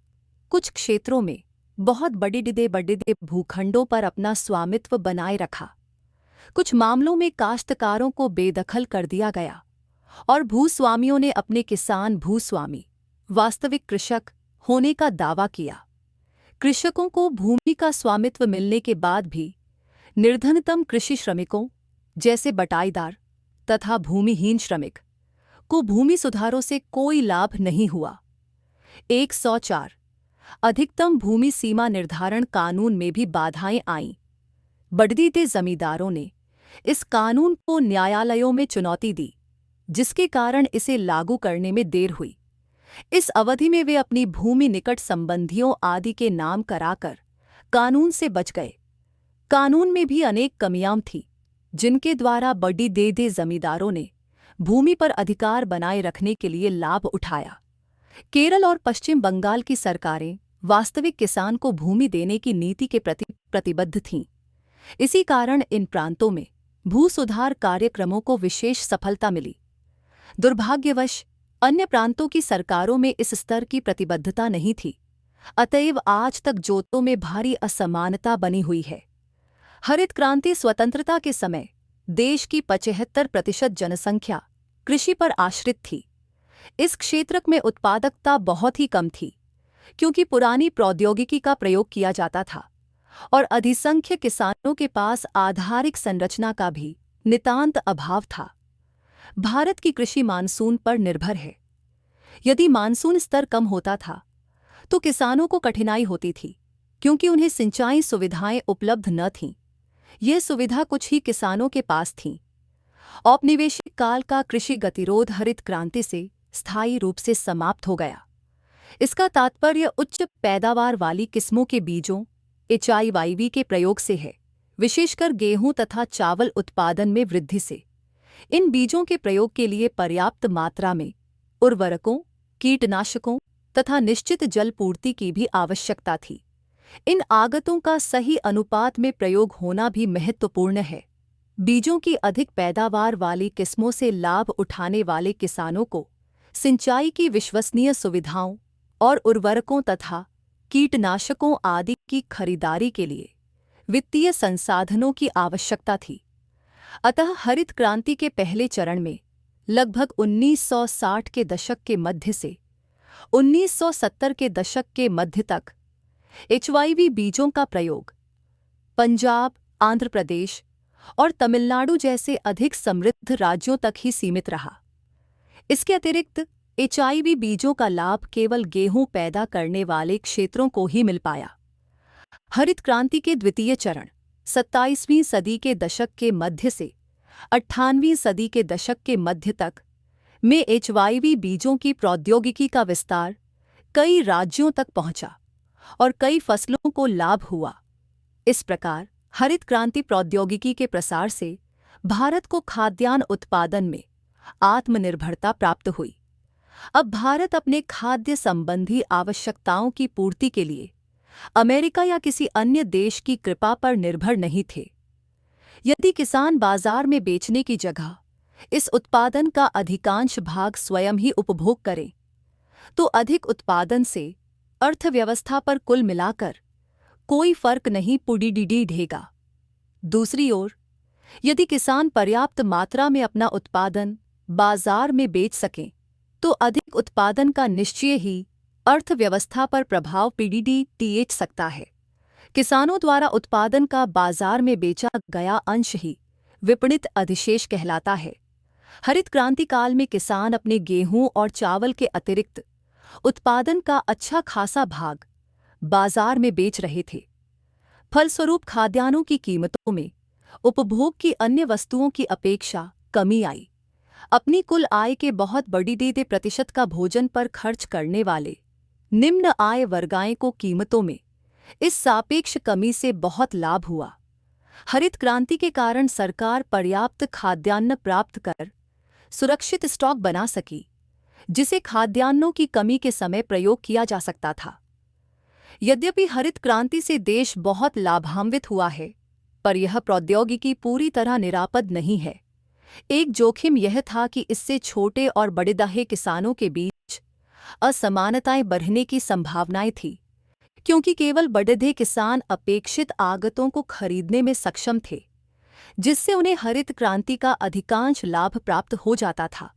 कुछ क्षेत्रों में बहुत बड़े भूखंडों पर अपना स्वामित्व बनाए रखा। कुछ मामलों में काश्तकारों को बेदखल कर दिया गया और भूस्वामियों ने अपने किसान भूस्वामी वास्तविक कृषक होने का दावा किया। कृषकों को भूमि का स्वामित्व मिलने के बाद भी निर्धनतम कृषि श्रमिकों जैसे बटाईदार तथा भूमिहीन श्रमिक को भूमि सुधारों से कोई लाभ नहीं हुआ। 104 अधिकतम भूमि सीमा निर्धारण कानून में भी बाधाएं आईं। बड़े जमींदारों ने इस कानून को न्यायालयों में चुनौती दी, जिसके कारण इसे लागू करने में देर हुई। इस अवधि में वे अपनी भूमि निकट संबंधियों आदि के नाम कराकर कानून से बच गए। कानून में भी अनेक कमियां थीं, जिनके द्वारा बड़े जमींदारों ने भूमि पर अधिकार बनाए रखने के लिए लाभ उठाया। केरल और पश्चिम बंगाल की सरकारें वास्तविक किसान को भूमि देने की नीति के प्रति प्रतिबद्ध थीं। इसी कारण इन प्रांतों में भू सुधार कार्यक्रमों को विशेष सफलता मिली। दुर्भाग्यवश अन्य प्रांतों की सरकारों में इस स्तर की प्रतिबद्धता नहीं थी, अतएव आज तक जोतों में भारी असमानता बनी हुई है। हरित क्रांति स्वतंत्रता के समय देश की 75% जनसंख्या कृषि पर आश्रित थी। इस क्षेत्र में उत्पादकता बहुत ही कम थी, क्योंकि पुरानी प्रौद्योगिकी का प्रयोग किया जाता था और अधिसंख्य किसानों के पास आधारिक संरचना का भी नितांत अभाव था। भारत की कृषि मानसून पर निर्भर है। यदि मानसून स्तर कम होता था तो किसानों को कठिनाई होती थी, क्योंकि उन्हें सिंचाई सुविधाएं उपलब्ध न थीं। ये सुविधा कुछ ही किसानों के पास थीं। औपनिवेशिक काल का कृषि गतिरोध हरित क्रांति से स्थायी रूप से समाप्त हो गया। इसका तात्पर्य उच्च पैदावार वाली किस्मों के बीजों HIV के प्रयोग से है, विशेषकर गेहूं तथा चावल उत्पादन में वृद्धि से। इन बीजों के प्रयोग के लिए पर्याप्त मात्रा में उर्वरकों, कीटनाशकों तथा निश्चित जल पूर्ति की भी आवश्यकता थी। इन आगतों का सही अनुपात में प्रयोग होना भी महत्वपूर्ण है। बीजों की अधिक पैदावार वाली किस्मों से लाभ उठाने वाले किसानों को सिंचाई की विश्वसनीय सुविधाओं और उर्वरकों तथा कीटनाशकों आदि की खरीदारी के लिए वित्तीय संसाधनों की आवश्यकता थी। अतः हरित क्रांति के पहले चरण में लगभग 1960 के दशक के मध्य से 1970 के दशक के मध्य तक HIV बीजों का प्रयोग पंजाब, आंध्र प्रदेश और तमिलनाडु जैसे अधिक समृद्ध राज्यों तक ही सीमित रहा। इसके अतिरिक्त HIV बीजों का लाभ केवल गेहूं पैदा करने वाले क्षेत्रों को ही मिल पाया। हरित क्रांति के द्वितीय चरण 27वीं सदी के दशक के मध्य से 28वीं सदी के दशक के मध्य तक में HIV बीजों की प्रौद्योगिकी का विस्तार कई राज्यों तक पहुंचा और कई फसलों को लाभ हुआ। इस प्रकार हरित क्रांति प्रौद्योगिकी के प्रसार से भारत को खाद्यान्न उत्पादन में आत्मनिर्भरता प्राप्त हुई। अब भारत अपने खाद्य संबंधी आवश्यकताओं की पूर्ति के लिए अमेरिका या किसी अन्य देश की कृपा पर निर्भर नहीं थे। यदि किसान बाजार में बेचने की जगह इस उत्पादन का अधिकांश भाग स्वयं ही उपभोग करें, तो अधिक उत्पादन से अर्थव्यवस्था पर कुल मिलाकर कोई फर्क नहीं पड़ेगा। दूसरी ओर, यदि किसान पर्याप्त मात्रा में अपना उत्पादन बाजार में बेच सकें, तो अधिक उत्पादन का निश्चय ही अर्थव्यवस्था पर प्रभाव पड़ सकता है। किसानों द्वारा उत्पादन का बाजार में बेचा गया अंश ही विपणित अधिशेष कहलाता है। हरित क्रांति काल में किसान अपने गेहूं और चावल के अतिरिक्त उत्पादन का अच्छा खासा भाग बाजार में बेच रहे थे। फलस्वरूप खाद्यान्नों की कीमतों में उपभोग की अन्य वस्तुओं की अपेक्षा कमी आई। अपनी कुल आय के बहुत बड़ी 10% का भोजन पर खर्च करने वाले निम्न आय वर्गाएं को कीमतों में इस सापेक्ष कमी से बहुत लाभ हुआ। हरित क्रांति के कारण सरकार पर्याप्त खाद्यान्न प्राप्त कर सुरक्षित स्टॉक बना सकी, जिसे खाद्यान्नों की कमी के समय प्रयोग किया जा सकता था। यद्यपि हरित क्रांति से देश बहुत लाभान्वित हुआ है, पर यह प्रौद्योगिकी पूरी तरह निरापद नहीं है। एक जोखिम यह था कि इससे छोटे और बड़ेदाहे किसानों के बीच असमानताएं बढ़ने की संभावनाएं थी, क्योंकि केवल बड़ेदे किसान अपेक्षित आगतों को खरीदने में सक्षम थे, जिससे उन्हें हरित क्रांति का अधिकांश लाभ प्राप्त हो जाता था।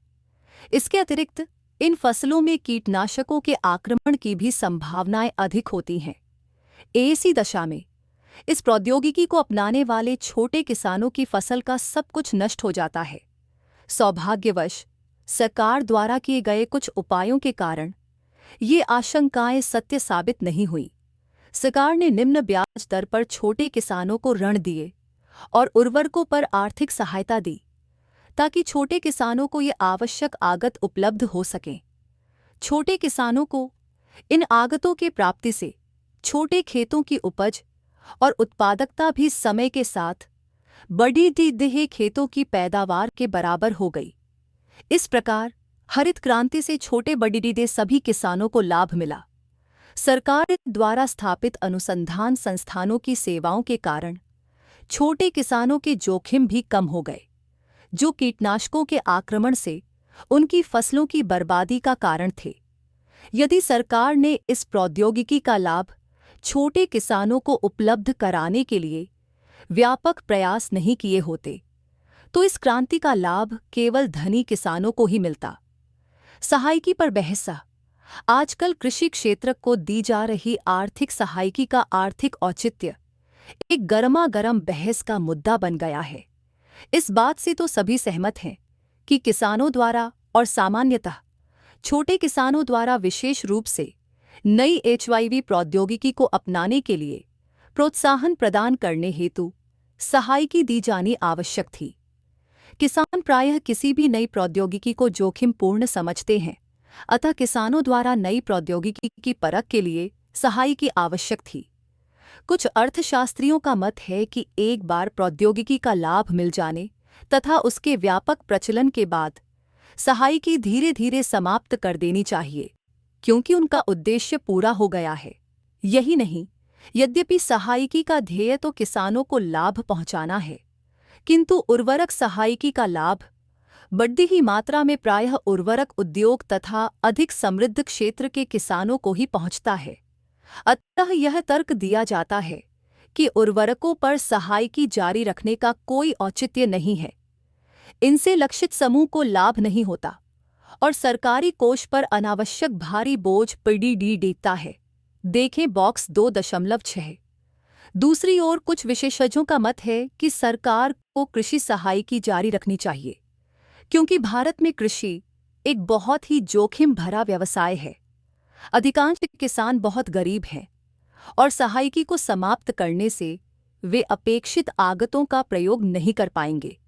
इसके अतिरिक्त इन फसलों में कीटनाशकों के आक्रमण की भी संभावनाएं अधिक होती हैं। ऐसी दशा में इस प्रौद्योगिकी को अपनाने वाले छोटे किसानों की फसल का सब कुछ नष्ट हो जाता है। सौभाग्यवश सरकार द्वारा किए गए कुछ उपायों के कारण ये आशंकाएं सत्य साबित नहीं हुई। सरकार ने निम्न ब्याज दर पर छोटे किसानों को ऋण दिए और उर्वरकों पर आर्थिक सहायता दी, ताकि छोटे किसानों को ये आवश्यक आगत उपलब्ध हो सकें। छोटे किसानों को इन आगतों के प्राप्ति से छोटे खेतों की उपज और उत्पादकता भी समय के साथ बड़ी खेतों की पैदावार के बराबर हो गई। इस प्रकार हरित क्रांति से छोटे बड़ी सभी किसानों को लाभ मिला। सरकार द्वारा स्थापित अनुसंधान संस्थानों की सेवाओं के कारण छोटे किसानों के जोखिम भी कम हो गए, जो कीटनाशकों के आक्रमण से उनकी फसलों की बर्बादी का कारण थे। यदि सरकार ने इस प्रौद्योगिकी का लाभ छोटे किसानों को उपलब्ध कराने के लिए व्यापक प्रयास नहीं किए होते, तो इस क्रांति का लाभ केवल धनी किसानों को ही मिलता। सहायकी पर बहस। आजकल कृषि क्षेत्र को दी जा रही आर्थिक सहायकी का आर्थिक औचित्य एक गरमागरम बहस का मुद्दा बन गया है। इस बात से तो सभी सहमत हैं कि किसानों द्वारा और सामान्यतः छोटे किसानों द्वारा विशेष रूप से नई HIV प्रौद्योगिकी को अपनाने के लिए प्रोत्साहन प्रदान करने हेतु सहायकी दी जानी आवश्यक थी। किसान प्रायः किसी भी नई प्रौद्योगिकी को जोखिमपूर्ण समझते हैं, अतः किसानों द्वारा नई प्रौद्योगिकी की परख के लिए सहायकी आवश्यक थी। कुछ अर्थशास्त्रियों का मत है कि एक बार प्रौद्योगिकी का लाभ मिल जाने तथा उसके व्यापक प्रचलन के बाद सहायकी धीरे धीरे समाप्त कर देनी चाहिए, क्योंकि उनका उद्देश्य पूरा हो गया है। यही नहीं, यद्यपि सहायकी का ध्येय तो किसानों को लाभ पहुंचाना है, किंतु उर्वरक सहायकी का लाभ बढ़ती ही मात्रा में प्रायः उर्वरक उद्योग तथा अधिक समृद्ध क्षेत्र के किसानों को ही पहुंचता है। अतः यह तर्क दिया जाता है कि उर्वरकों पर सहायकी जारी रखने का कोई औचित्य नहीं है। इनसे लक्षित समूह को लाभ नहीं होता और सरकारी कोष पर अनावश्यक भारी बोझ देता है। देखें बॉक्स 2.6। दूसरी ओर कुछ विशेषज्ञों का मत है कि सरकार को कृषि सहायकी जारी रखनी चाहिए, क्योंकि भारत में कृषि एक बहुत ही जोखिम भरा व्यवसाय है। अधिकांश किसान बहुत गरीब हैं और सहायकी को समाप्त करने से वे अपेक्षित आगतों का प्रयोग नहीं कर पाएंगे।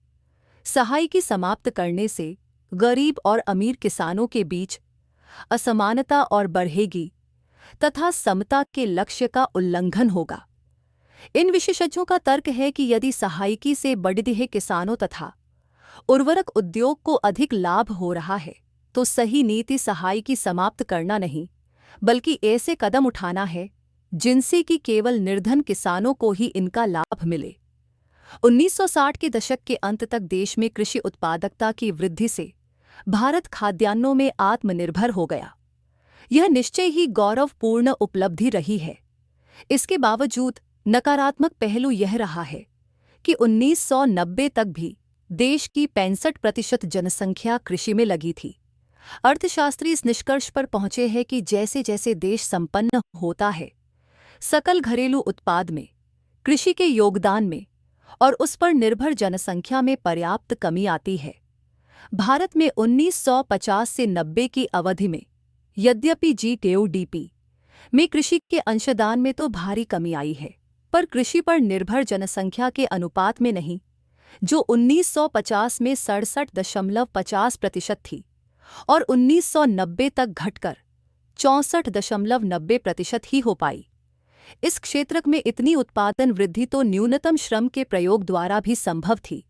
सहायकी समाप्त करने से गरीब और अमीर किसानों के बीच असमानता और बढ़ेगी तथा समता के लक्ष्य का उल्लंघन होगा। इन विशेषज्ञों का तर्क है कि यदि सहायकी से बड़े किसानों तथा उर्वरक उद्योग को अधिक लाभ हो रहा है, तो सही नीति सहायकी समाप्त करना नहीं, बल्कि ऐसे कदम उठाना है जिनसे कि केवल निर्धन किसानों को ही इनका लाभ मिले। 1960 के दशक के अंत तक देश में कृषि उत्पादकता की वृद्धि से भारत खाद्यान्नों में आत्मनिर्भर हो गया। यह निश्चय ही गौरवपूर्ण उपलब्धि रही है। इसके बावजूद नकारात्मक पहलू यह रहा है कि 1990 तक भी देश की 65% जनसंख्या कृषि में लगी थी। अर्थशास्त्री इस निष्कर्ष पर पहुंचे हैं कि जैसे जैसे देश संपन्न होता है, सकल घरेलू उत्पाद में, कृषि के योगदान में और उस पर निर्भर जनसंख्या में पर्याप्त कमी आती है। भारत में 1950 से 90 की अवधि में यद्यपि GDP में कृषि के अंशदान में तो भारी कमी आई है, पर कृषि पर निर्भर जनसंख्या के अनुपात में नहीं, जो 1950 में 67.50% थी और 1990 तक घटकर 64.90% ही हो पाई। इस क्षेत्र में इतनी उत्पादन वृद्धि तो न्यूनतम श्रम के प्रयोग द्वारा भी संभव थी,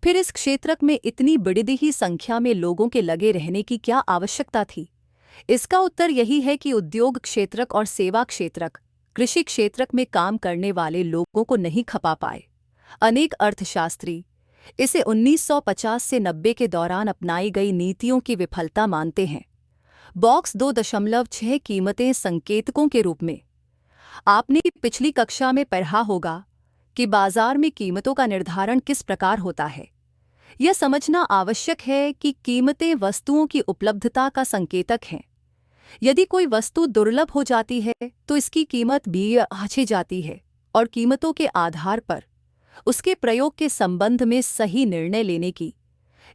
फिर इस क्षेत्र में इतनी बड़ी संख्या में लोगों के लगे रहने की क्या आवश्यकता थी? इसका उत्तर यही है कि उद्योग क्षेत्रक और सेवा क्षेत्रक, कृषि क्षेत्रक में काम करने वाले लोगों को नहीं खपा पाए। अनेक अर्थशास्त्री इसे 1950 से 90 के दौरान अपनाई गई नीतियों की विफलता मानते हैं। बॉक्स 2.6 कीमतें संकेतकों के रूप में। आपने पिछली कक्षा में पढ़ा होगा कि बाजार में कीमतों का निर्धारण किस प्रकार होता है। यह समझना आवश्यक है कि कीमतें वस्तुओं की उपलब्धता का संकेतक हैं। यदि कोई वस्तु दुर्लभ हो जाती है तो इसकी कीमत भी आंची जाती है और कीमतों के आधार पर उसके प्रयोग के संबंध में सही निर्णय लेने की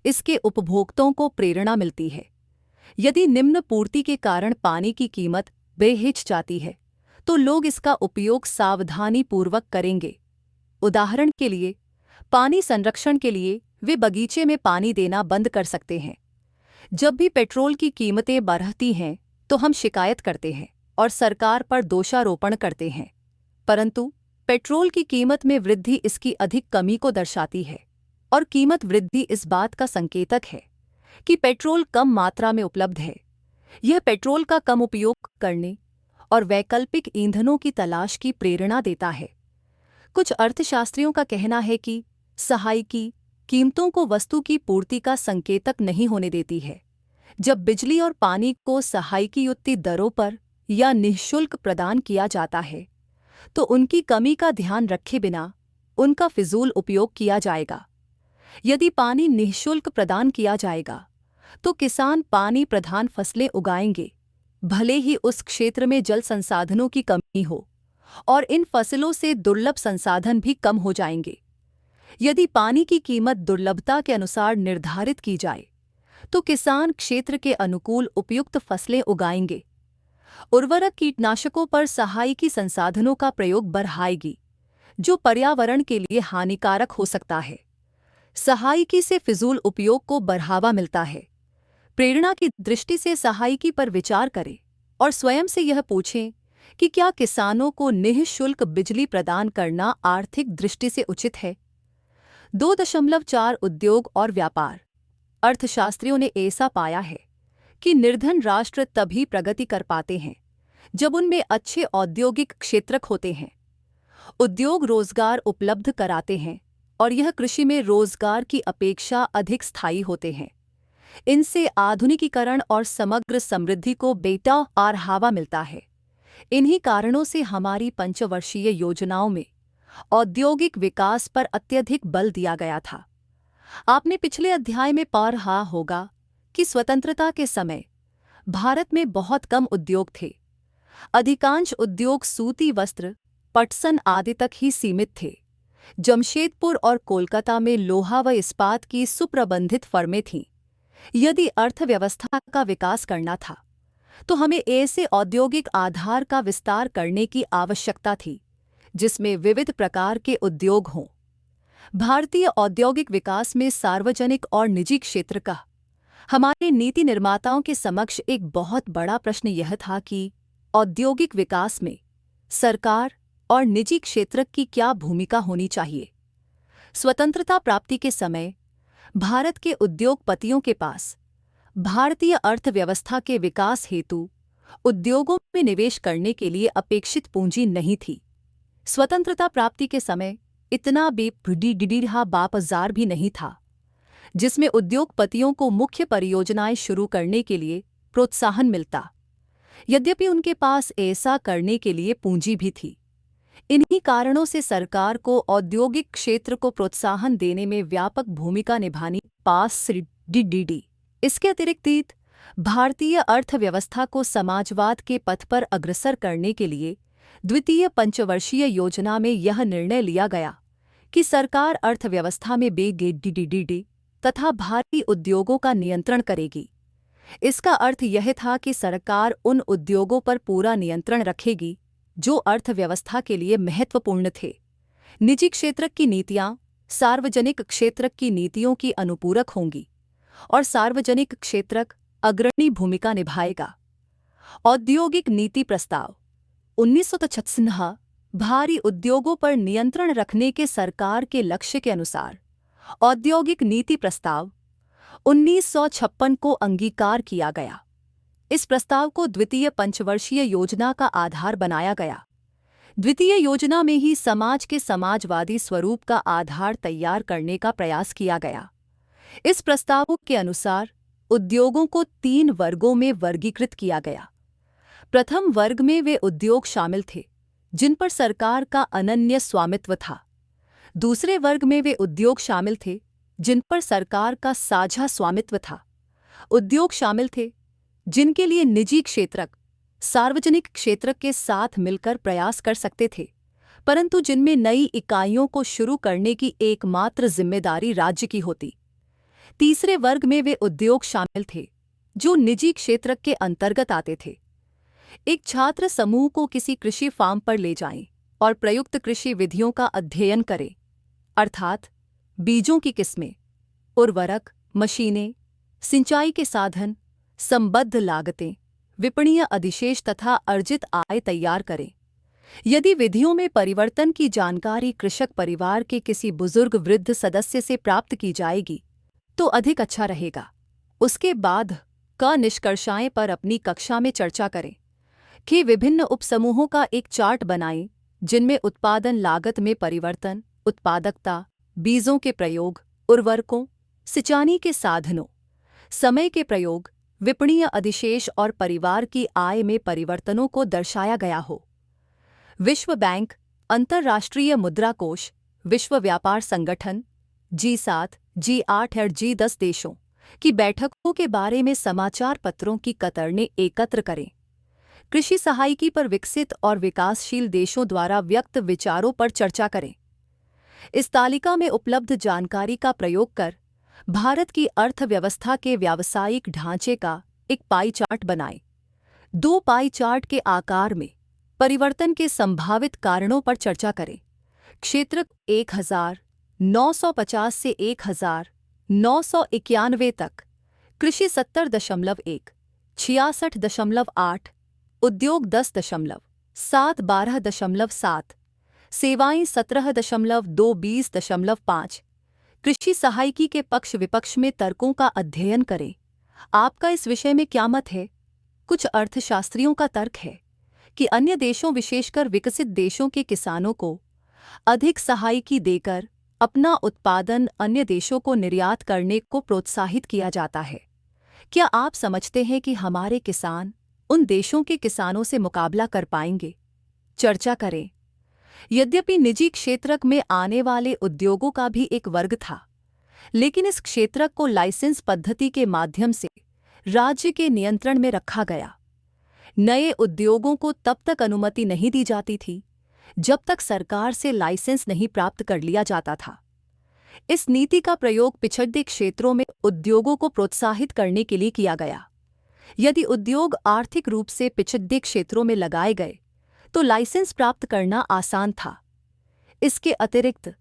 इसके उपभोक्ताओं को प्रेरणा मिलती है। यदि निम्न पूर्ति के कारण पानी की कीमत बेहिच जाती है तो लोग इसका उपयोग सावधानीपूर्वक करेंगे। उदाहरण के लिए, पानी संरक्षण के लिए वे बगीचे में पानी देना बंद कर सकते हैं। जब भी पेट्रोल की कीमतें बढ़ती हैं तो हम शिकायत करते हैं और सरकार पर दोषारोपण करते हैं, परंतु पेट्रोल की कीमत में वृद्धि इसकी अधिक कमी को दर्शाती है और कीमत वृद्धि इस बात का संकेतक है कि पेट्रोल कम मात्रा में उपलब्ध है। यह पेट्रोल का कम उपयोग करने और वैकल्पिक ईंधनों की तलाश की प्रेरणा देता है। कुछ अर्थशास्त्रियों का कहना है कि सहायकी कीमतों को वस्तु की पूर्ति का संकेतक नहीं होने देती है। जब बिजली और पानी को सहायकीयुक्त दरों पर या निःशुल्क प्रदान किया जाता है तो उनकी कमी का ध्यान रखे बिना उनका फिजूल उपयोग किया जाएगा। यदि पानी निःशुल्क प्रदान किया जाएगा तो किसान पानी प्रधान फसलें उगाएंगे, भले ही उस क्षेत्र में जल संसाधनों की कमी हो, और इन फसलों से दुर्लभ संसाधन भी कम हो जाएंगे। यदि पानी की कीमत दुर्लभता के अनुसार निर्धारित की जाए तो किसान क्षेत्र के अनुकूल उपयुक्त फसलें उगाएंगे। उर्वरक कीटनाशकों पर सहायकी संसाधनों का प्रयोग बढ़ाएगी, जो पर्यावरण के लिए हानिकारक हो सकता है। सहायकी से फिजूल उपयोग को बढ़ावा मिलता है। प्रेरणा की दृष्टि से सहायकी पर विचार करें और स्वयं से यह पूछें कि क्या किसानों को निःशुल्क बिजली प्रदान करना आर्थिक दृष्टि से उचित है। 2.4 उद्योग और व्यापार। अर्थशास्त्रियों ने ऐसा पाया है कि निर्धन राष्ट्र तभी प्रगति कर पाते हैं जब उनमें अच्छे औद्योगिक क्षेत्रक होते हैं। उद्योग रोजगार उपलब्ध कराते हैं और यह कृषि में रोजगार की अपेक्षा अधिक स्थायी होते हैं। इनसे आधुनिकीकरण और समग्र समृद्धि को बेटा और हवा मिलता है। इन्हीं कारणों से हमारी पंचवर्षीय योजनाओं में औद्योगिक विकास पर अत्यधिक बल दिया गया था। आपने पिछले अध्याय में पढ़ा होगा कि स्वतंत्रता के समय भारत में बहुत कम उद्योग थे। अधिकांश उद्योग सूती वस्त्र, पटसन आदि तक ही सीमित थे। जमशेदपुर और कोलकाता में लोहा व इस्पात की सुप्रबंधित फर्में थीं। यदि अर्थव्यवस्था का विकास करना था तो हमें ऐसे औद्योगिक आधार का विस्तार करने की आवश्यकता थी जिसमें विविध प्रकार के उद्योग हों। भारतीय औद्योगिक विकास में सार्वजनिक और निजी क्षेत्र का हमारे नीति निर्माताओं के समक्ष एक बहुत बड़ा प्रश्न यह था कि औद्योगिक विकास में सरकार और निजी क्षेत्र की क्या भूमिका होनी चाहिए। स्वतंत्रता प्राप्ति के समय भारत के उद्योगपतियों के पास भारतीय अर्थव्यवस्था के विकास हेतु उद्योगों में निवेश करने के लिए अपेक्षित पूंजी नहीं थी। स्वतंत्रता प्राप्ति के समय इतना बेबुनियाद बाजार भी नहीं था जिसमें उद्योगपतियों को मुख्य परियोजनाएं शुरू करने के लिए प्रोत्साहन मिलता। यद्यपि उनके पास ऐसा करने के लिए पूंजी भी थी। इन्हीं कारणों से सरकार को औद्योगिक क्षेत्र को प्रोत्साहन देने में व्यापक भूमिका निभानी डी। इसके अतिरिक्त भारतीय अर्थव्यवस्था को समाजवाद के पथ पर अग्रसर करने के लिए द्वितीय पंचवर्षीय योजना में यह निर्णय लिया गया कि सरकार अर्थव्यवस्था में डी तथा भारी उद्योगों का नियंत्रण करेगी। इसका अर्थ यह था कि सरकार उन उद्योगों पर पूरा नियंत्रण रखेगी जो अर्थव्यवस्था के लिए महत्वपूर्ण थे। निजी क्षेत्र की नीतियां सार्वजनिक क्षेत्र की नीतियों की अनुपूरक होंगी और सार्वजनिक क्षेत्र अग्रणी भूमिका निभाएगा। औद्योगिक नीति प्रस्ताव 1996 भारी उद्योगों पर नियंत्रण रखने के सरकार के लक्ष्य के अनुसार औद्योगिक नीति प्रस्ताव 1956 को अंगीकार किया गया। इस प्रस्ताव को द्वितीय पंचवर्षीय योजना का आधार बनाया गया। द्वितीय योजना में ही समाज के समाजवादी स्वरूप का आधार तैयार करने का प्रयास किया गया। इस प्रस्ताव के अनुसार उद्योगों को 3 वर्गों में वर्गीकृत किया गया। प्रथम वर्ग में वे उद्योग शामिल थे जिन पर सरकार का अनन्य स्वामित्व था। दूसरे वर्ग में वे उद्योग शामिल थे जिन पर सरकार का साझा स्वामित्व था। उद्योग शामिल थे जिनके लिए निजी क्षेत्रक सार्वजनिक क्षेत्र के साथ मिलकर प्रयास कर सकते थे, परंतु जिनमें नई इकाइयों को शुरू करने की एकमात्र जिम्मेदारी राज्य की होती। तीसरे वर्ग में वे उद्योग शामिल थे जो निजी क्षेत्र के अंतर्गत आते थे। एक छात्र समूह को किसी कृषि फार्म पर ले जाएं और प्रयुक्त कृषि विधियों का अध्ययन करें, अर्थात बीजों की किस्में, उर्वरक, मशीनें, सिंचाई के साधन, संबद्ध लागतें, विपणीय अधिशेष तथा अर्जित आय तैयार करें। यदि विधियों में परिवर्तन की जानकारी कृषक परिवार के किसी बुजुर्ग वृद्ध सदस्य से प्राप्त की जाएगी तो अधिक अच्छा रहेगा। उसके बाद क निष्कर्षाएं पर अपनी कक्षा में चर्चा करें कि विभिन्न उपसमूहों का एक चार्ट बनाएं जिनमें उत्पादन लागत में परिवर्तन, उत्पादकता, बीजों के प्रयोग, उर्वरकों, सिंचाई के साधनों, समय के प्रयोग, विपणीय अधिशेष और परिवार की आय में परिवर्तनों को दर्शाया गया हो। विश्व बैंक, अंतर्राष्ट्रीय मुद्रा कोष, विश्व व्यापार संगठन, G7, G8 और G10 देशों की बैठकों के बारे में समाचार पत्रों की कतरनें एकत्र करें। कृषि सहायिकी पर विकसित और विकासशील देशों द्वारा व्यक्त विचारों पर चर्चा करें। इस तालिका में उपलब्ध जानकारी का प्रयोग कर भारत की अर्थव्यवस्था के व्यावसायिक ढांचे का एक पाई चार्ट बनाएं। 2 पाई चार्ट के आकार में परिवर्तन के संभावित कारणों पर चर्चा करें। क्षेत्र 1950 से 1991 तक, कृषि 70.1, 66.8, उद्योग 10.7, 12.7, सेवाएं 17.2, 20.5। कृषि सहायिकी के पक्ष विपक्ष में तर्कों का अध्ययन करें। आपका इस विषय में क्या मत है? कुछ अर्थशास्त्रियों का तर्क है कि अन्य देशों, विशेषकर विकसित देशों के किसानों को अधिक सहायिकी देकर अपना उत्पादन अन्य देशों को निर्यात करने को प्रोत्साहित किया जाता है। क्या आप समझते हैं कि हमारे किसान उन देशों के किसानों से मुकाबला कर पाएंगे? चर्चा करें। यद्यपि निजी क्षेत्र में आने वाले उद्योगों का भी एक वर्ग था, लेकिन इस क्षेत्र को लाइसेंस पद्धति के माध्यम से राज्य के नियंत्रण में रखा गया। नए उद्योगों को तब तक अनुमति नहीं दी जाती थी जब तक सरकार से लाइसेंस नहीं प्राप्त कर लिया जाता था। इस नीति का प्रयोग पिछड़े क्षेत्रों में उद्योगों को प्रोत्साहित करने के लिए किया गया। यदि उद्योग आर्थिक रूप से पिछड़े क्षेत्रों में लगाए गए तो लाइसेंस प्राप्त करना आसान था। इसके अतिरिक्त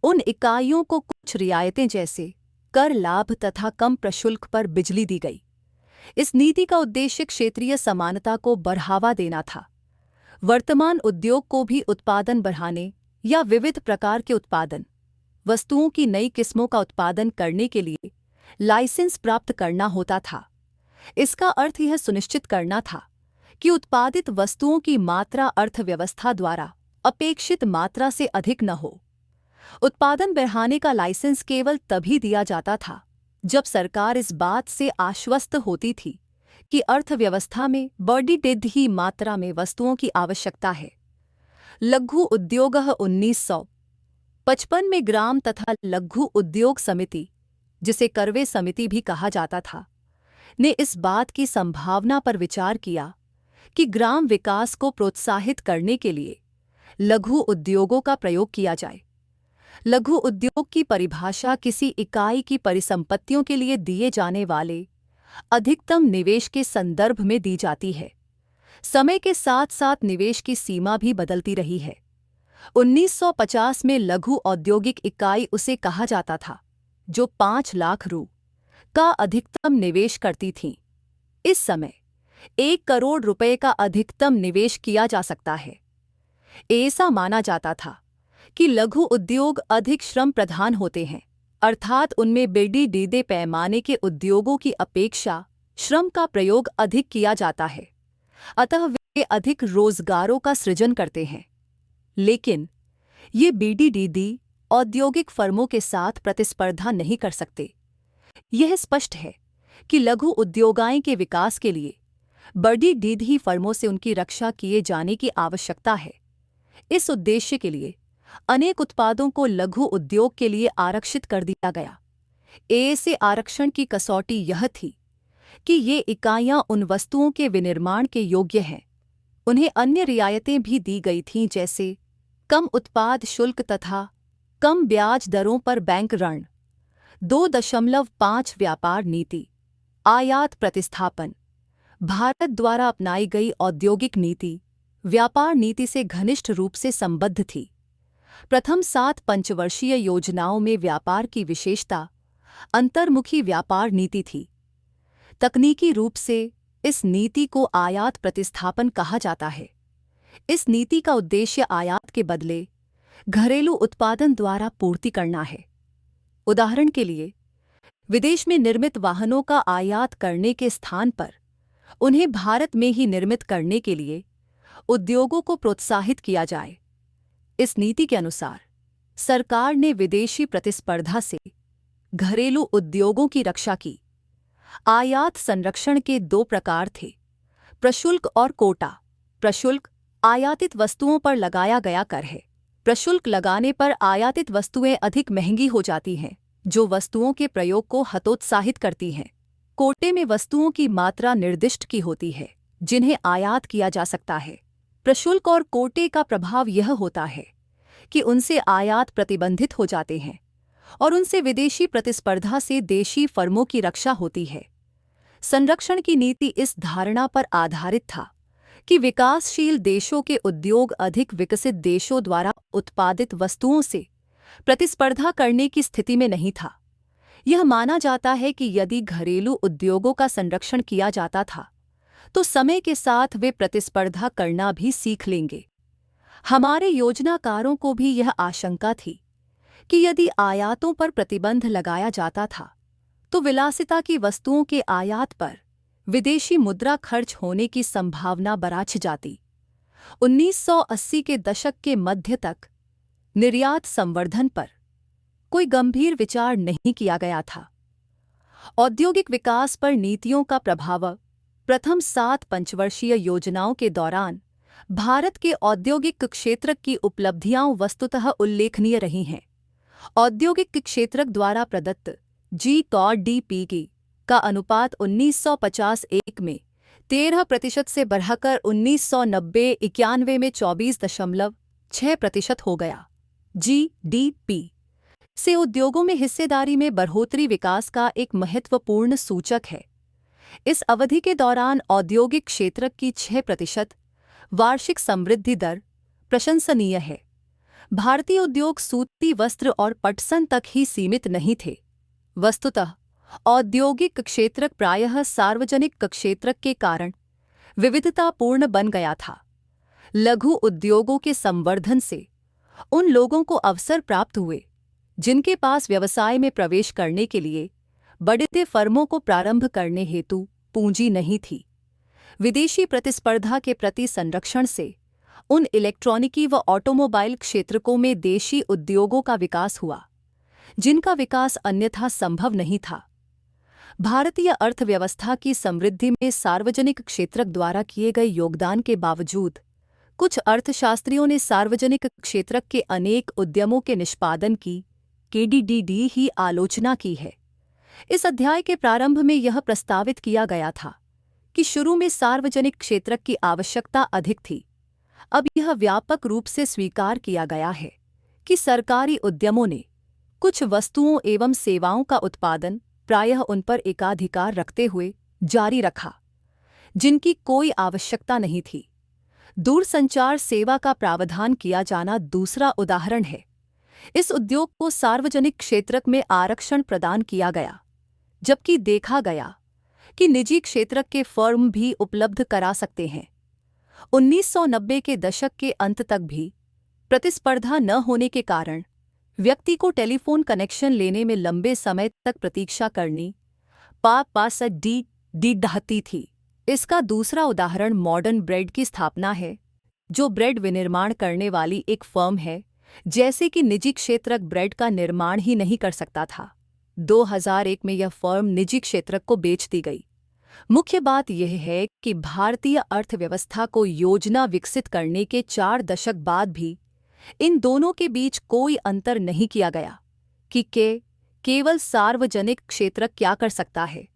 उन इकाइयों को कुछ रियायतें जैसे कर लाभ तथा कम प्रशुल्क पर बिजली दी गई। इस नीति का उद्देश्य क्षेत्रीय समानता को बढ़ावा देना था। वर्तमान उद्योग को भी उत्पादन बढ़ाने या विविध प्रकार के उत्पादन वस्तुओं की नई किस्मों का उत्पादन करने के लिए लाइसेंस प्राप्त करना होता था। इसका अर्थ यह सुनिश्चित करना था कि उत्पादित वस्तुओं की मात्रा अर्थव्यवस्था द्वारा अपेक्षित मात्रा से अधिक न हो। उत्पादन बढ़ाने का लाइसेंस केवल तभी दिया जाता था जब सरकार इस बात से आश्वस्त होती थी कि अर्थव्यवस्था में बढ़ी मात्रा में वस्तुओं की आवश्यकता है। लघु उद्योग 1955 में ग्राम तथा लघु उद्योग समिति, जिसे करवे समिति भी कहा जाता था, ने इस बात की संभावना पर विचार किया कि ग्राम विकास को प्रोत्साहित करने के लिए लघु उद्योगों का प्रयोग किया जाए। लघु उद्योग की परिभाषा किसी इकाई की परिसंपत्तियों के लिए दिए जाने वाले अधिकतम निवेश के संदर्भ में दी जाती है। समय के साथ साथ निवेश की सीमा भी बदलती रही है। 1950 में लघु औद्योगिक इकाई उसे कहा जाता था जो 5 लाख रु का अधिकतम निवेश करती थीं। इस समय 1 करोड़ रुपए का अधिकतम निवेश किया जा सकता है। ऐसा माना जाता था कि लघु उद्योग अधिक श्रम प्रधान होते हैं अर्थात उनमें बड़े पैमाने के उद्योगों की अपेक्षा श्रम का प्रयोग अधिक किया जाता है, अतः वे अधिक रोजगारों का सृजन करते हैं। लेकिन ये बीडीडी औद्योगिक फर्मों के साथ प्रतिस्पर्धा नहीं कर सकते। यह स्पष्ट है कि लघु उद्योगाय के विकास के लिए बड़ी डीडी फर्मों से उनकी रक्षा किए जाने की आवश्यकता है। इस उद्देश्य के लिए अनेक उत्पादों को लघु उद्योग के लिए आरक्षित कर दिया गया। ऐसे आरक्षण की कसौटी यह थी कि ये इकाइयां उन वस्तुओं के विनिर्माण के योग्य हैं। उन्हें अन्य रियायतें भी दी गई थीं, जैसे कम उत्पाद शुल्क तथा कम ब्याज दरों पर बैंक ऋण। 2.5 व्यापार नीति, आयात प्रतिस्थापन। भारत द्वारा अपनाई गई औद्योगिक नीति व्यापार नीति से घनिष्ठ रूप से संबद्ध थी। प्रथम 7 पंचवर्षीय योजनाओं में व्यापार की विशेषता अंतर्मुखी व्यापार नीति थी। तकनीकी रूप से इस नीति को आयात प्रतिस्थापन कहा जाता है। इस नीति का उद्देश्य आयात के बदले घरेलू उत्पादन द्वारा पूर्ति करना है। उदाहरण के लिए, विदेश में निर्मित वाहनों का आयात करने के स्थान पर उन्हें भारत में ही निर्मित करने के लिए उद्योगों को प्रोत्साहित किया जाए। इस नीति के अनुसार सरकार ने विदेशी प्रतिस्पर्धा से घरेलू उद्योगों की रक्षा की। आयात संरक्षण के 2 प्रकार थे, प्रशुल्क और कोटा। प्रशुल्क आयातित वस्तुओं पर लगाया गया कर है। प्रशुल्क लगाने पर आयातित वस्तुएं अधिक महंगी हो जाती हैं, जो वस्तुओं के प्रयोग को हतोत्साहित करती हैं। कोटे में वस्तुओं की मात्रा निर्दिष्ट की होती है, जिन्हें आयात किया जा सकता है। प्रशुल्क और कोटे का प्रभाव यह होता है कि उनसे आयात प्रतिबंधित हो जाते हैं और उनसे विदेशी प्रतिस्पर्धा से देशी फर्मों की रक्षा होती है। संरक्षण की नीति इस धारणा पर आधारित था कि विकासशील देशों के उद्योग अधिक विकसित देशों द्वारा उत्पादित वस्तुओं से प्रतिस्पर्धा करने की स्थिति में नहीं था। यह माना जाता है कि यदि घरेलू उद्योगों का संरक्षण किया जाता था तो समय के साथ वे प्रतिस्पर्धा करना भी सीख लेंगे। हमारे योजनाकारों को भी यह आशंका थी कि यदि आयातों पर प्रतिबंध लगाया जाता था तो विलासिता की वस्तुओं के आयात पर विदेशी मुद्रा खर्च होने की संभावना बढ़ जाती। 1980 के दशक के मध्य तक निर्यात संवर्धन पर कोई गंभीर विचार नहीं किया गया था। औद्योगिक विकास पर नीतियों का प्रभाव प्रथम 7 पंचवर्षीय योजनाओं के दौरान भारत के औद्योगिक क्षेत्र की उपलब्धियां वस्तुतः उल्लेखनीय रही हैं। औद्योगिक क्षेत्र द्वारा प्रदत्त GDP का अनुपात 1950-1 में 13% से बढ़कर 1990-91 में 24.6% हो गया। GDP से उद्योगों में हिस्सेदारी में बढ़ोतरी विकास का एक महत्वपूर्ण सूचक है। इस अवधि के दौरान औद्योगिक क्षेत्र की 6% वार्षिक समृद्धि दर प्रशंसनीय है। भारतीय उद्योग सूती वस्त्र और पटसन तक ही सीमित नहीं थे। वस्तुतः औद्योगिक क्षेत्र प्रायः सार्वजनिक क्षेत्र के कारण विविधतापूर्ण बन गया था। लघु उद्योगों के संवर्धन से उन लोगों को अवसर प्राप्त हुए जिनके पास व्यवसाय में प्रवेश करने के लिए बड़े फर्मों को प्रारंभ करने हेतु पूंजी नहीं थी। विदेशी प्रतिस्पर्धा के प्रति संरक्षण से उन इलेक्ट्रॉनिकी व ऑटोमोबाइल क्षेत्रों में देशी उद्योगों का विकास हुआ जिनका विकास अन्यथा संभव नहीं था। भारतीय अर्थव्यवस्था की समृद्धि में सार्वजनिक क्षेत्र द्वारा किए गए योगदान के बावजूद कुछ अर्थशास्त्रियों ने सार्वजनिक क्षेत्र के अनेक उद्यमों के निष्पादन की KDDD ही आलोचना की है। इस अध्याय के प्रारंभ में यह प्रस्तावित किया गया था कि शुरू में सार्वजनिक क्षेत्र की आवश्यकता अधिक थी। अब यह व्यापक रूप से स्वीकार किया गया है कि सरकारी उद्यमों ने कुछ वस्तुओं एवं सेवाओं का उत्पादन प्रायः उन पर एकाधिकार रखते हुए जारी रखा जिनकी कोई आवश्यकता नहीं थी। दूरसंचार सेवा का प्रावधान किया जाना दूसरा उदाहरण है। इस उद्योग को सार्वजनिक क्षेत्र में आरक्षण प्रदान किया गया, जबकि देखा गया कि निजी क्षेत्र के फर्म भी उपलब्ध करा सकते हैं। 1990 के दशक के अंत तक भी प्रतिस्पर्धा न होने के कारण व्यक्ति को टेलीफोन कनेक्शन लेने में लंबे समय तक प्रतीक्षा करनी पास डी ढहती थी। इसका दूसरा उदाहरण मॉडर्न ब्रेड की स्थापना है, जो ब्रेड विनिर्माण करने वाली एक फर्म है, जैसे कि निजी क्षेत्रक ब्रेड का निर्माण ही नहीं कर सकता था। 2001 में यह फर्म निजी क्षेत्रक को बेच दी गई। मुख्य बात यह है कि भारतीय अर्थव्यवस्था को योजना विकसित करने के 4 दशक बाद भी इन दोनों के बीच कोई अंतर नहीं किया गया कि केवल सार्वजनिक क्षेत्रक क्या कर सकता है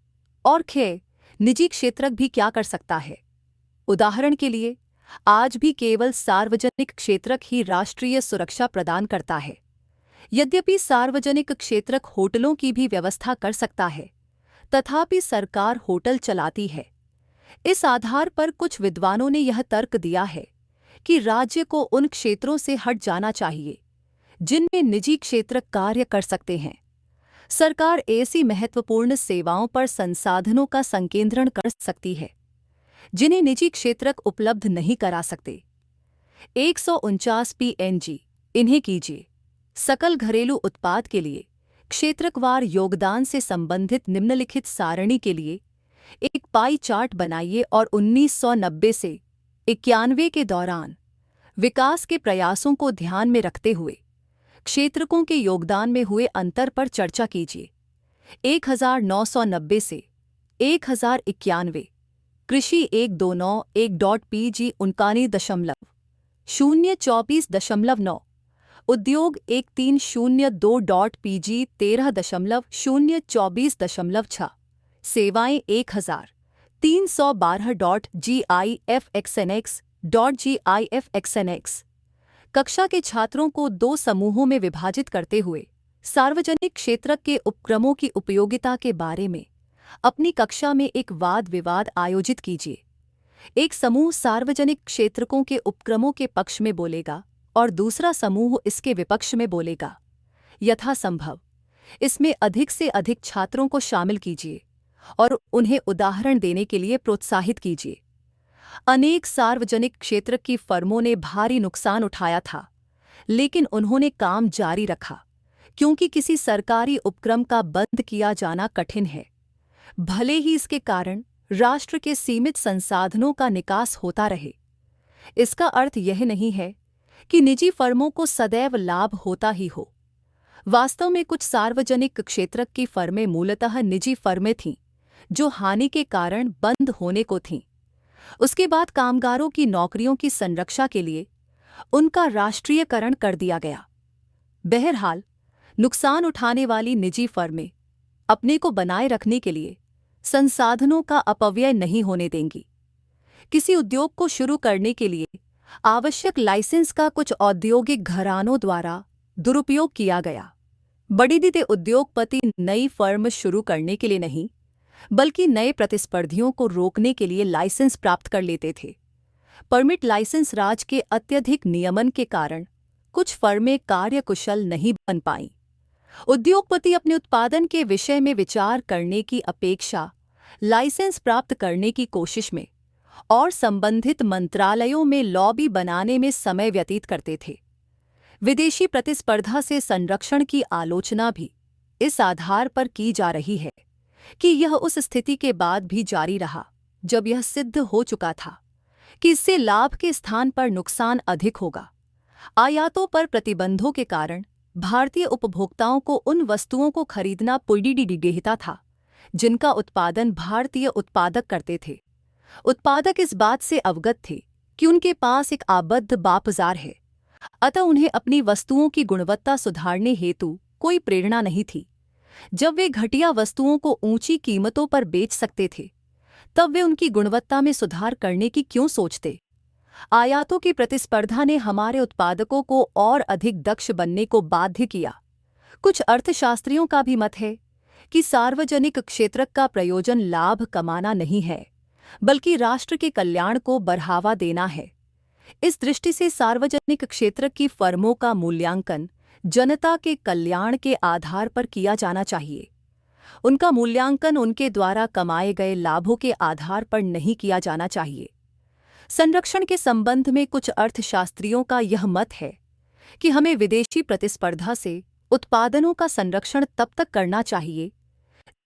और निजी क्षेत्रक भी क्या कर सकता है। उदाहरण के लिए, आज भी केवल सार्वजनिक क्षेत्रक ही राष्ट्रीय सुरक्षा प्रदान करता है। यद्यपि सार्वजनिक क्षेत्रक होटलों की भी व्यवस्था कर सकता है, तथापि सरकार होटल चलाती है। इस आधार पर कुछ विद्वानों ने यह तर्क दिया है कि राज्य को उन क्षेत्रों से हट जाना चाहिए जिनमें निजी क्षेत्रक कार्य कर सकते हैं। सरकार ऐसी महत्वपूर्ण सेवाओं पर संसाधनों का संकेंद्रण कर सकती है जिन्हें निजी क्षेत्रक उपलब्ध नहीं करा सकते। 149 PNG इन्हें कीजिए। सकल घरेलू उत्पाद के लिए क्षेत्रकवार योगदान से संबंधित निम्नलिखित सारणी के लिए एक पाई चार्ट बनाइए और 1990 से 91 के दौरान विकास के प्रयासों को ध्यान में रखते हुए क्षेत्रकों के योगदान में हुए अंतर पर चर्चा कीजिए। 1990 से 1091 कृषि 1291.PG 19.024.9, उद्योग 1302.PG 13.024.6, सेवाएं 1312.GIFXNX.GIFXNX। कक्षा के छात्रों को 2 समूहों में विभाजित करते हुए सार्वजनिक क्षेत्रक के उपक्रमों की उपयोगिता के बारे में अपनी कक्षा में एक वाद विवाद आयोजित कीजिए। एक समूह सार्वजनिक क्षेत्रकों के उपक्रमों के पक्ष में बोलेगा और दूसरा समूह इसके विपक्ष में बोलेगा। यथासंभव इसमें अधिक से अधिक छात्रों को शामिल कीजिए और उन्हें उदाहरण देने के लिए प्रोत्साहित कीजिए। अनेक सार्वजनिक क्षेत्र की फर्मों ने भारी नुकसान उठाया था, लेकिन उन्होंने काम जारी रखा क्योंकि किसी सरकारी उपक्रम का बंद किया जाना कठिन है, भले ही इसके कारण राष्ट्र के सीमित संसाधनों का निकास होता रहे। इसका अर्थ यह नहीं है कि निजी फर्मों को सदैव लाभ होता ही हो। वास्तव में कुछ सार्वजनिक क्षेत्रक की फर्में मूलतः निजी फर्में थीं जो हानि के कारण बंद होने को थीं। उसके बाद कामगारों की नौकरियों की संरक्षा के लिए उनका राष्ट्रीयकरण कर दिया गया। बहरहाल, नुकसान उठाने वाली निजी फर्में अपने को बनाए रखने के लिए संसाधनों का अपव्यय नहीं होने देंगी। किसी उद्योग को शुरू करने के लिए आवश्यक लाइसेंस का कुछ औद्योगिक घरानों द्वारा दुरुपयोग किया गया। बड़े उद्योगपति नई फर्म शुरू करने के लिए नहीं, बल्कि नए प्रतिस्पर्धियों को रोकने के लिए लाइसेंस प्राप्त कर लेते थे। परमिट लाइसेंस राज के अत्यधिक नियमन के कारण कुछ फर्में कार्यकुशल नहीं बन पाईं। उद्योगपति अपने उत्पादन के विषय में विचार करने की अपेक्षा लाइसेंस प्राप्त करने की कोशिश में और संबंधित मंत्रालयों में लॉबी बनाने में समय व्यतीत करते थे। विदेशी प्रतिस्पर्धा से संरक्षण की आलोचना भी इस आधार पर की जा रही है कि यह उस स्थिति के बाद भी जारी रहा जब यह सिद्ध हो चुका था कि इससे लाभ के स्थान पर नुकसान अधिक होगा। आयातों पर प्रतिबंधों के कारण भारतीय उपभोक्ताओं को उन वस्तुओं को खरीदना पड़ता था जिनका उत्पादन भारतीय उत्पादक करते थे। उत्पादक इस बात से अवगत थे कि उनके पास एक आबद्ध बाजार है, अतः उन्हें अपनी वस्तुओं की गुणवत्ता सुधारने हेतु कोई प्रेरणा नहीं थी। जब वे घटिया वस्तुओं को ऊंची कीमतों पर बेच सकते थे, तब वे उनकी गुणवत्ता में सुधार करने की क्यों सोचते? आयातों की प्रतिस्पर्धा ने हमारे उत्पादकों को और अधिक दक्ष बनने को बाध्य किया। कुछ अर्थशास्त्रियों का भी मत है कि सार्वजनिक क्षेत्रक का प्रयोजन लाभ कमाना नहीं है, बल्कि राष्ट्र के कल्याण को बढ़ावा देना है। इस दृष्टि से सार्वजनिक क्षेत्र की फर्मों का मूल्यांकन जनता के कल्याण के आधार पर किया जाना चाहिए। उनका मूल्यांकन उनके द्वारा कमाए गए लाभों के आधार पर नहीं किया जाना चाहिए। संरक्षण के संबंध में कुछ अर्थशास्त्रियों का यह मत है कि हमें विदेशी प्रतिस्पर्धा से उत्पादनों का संरक्षण तब तक करना चाहिए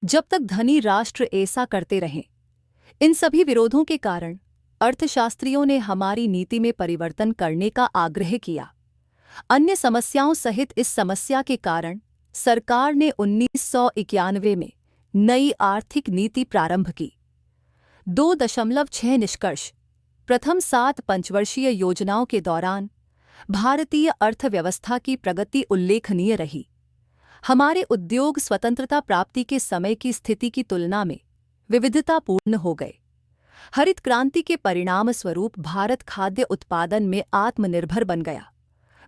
जब तक धनी राष्ट्र ऐसा करते रहें। इन सभी विरोधों के कारण अर्थशास्त्रियों ने हमारी नीति में परिवर्तन करने का आग्रह किया। अन्य समस्याओं सहित इस समस्या के कारण सरकार ने 1991 में नई आर्थिक नीति प्रारंभ की। 2.6 निष्कर्ष। प्रथम 7 पंचवर्षीय योजनाओं के दौरान भारतीय अर्थव्यवस्था की प्रगति उल्लेखनीय रही। हमारे उद्योग स्वतंत्रता प्राप्ति के समय की स्थिति की तुलना में विविधतापूर्ण हो गए। हरित क्रांति के परिणाम स्वरूप भारत खाद्य उत्पादन में आत्मनिर्भर बन गया।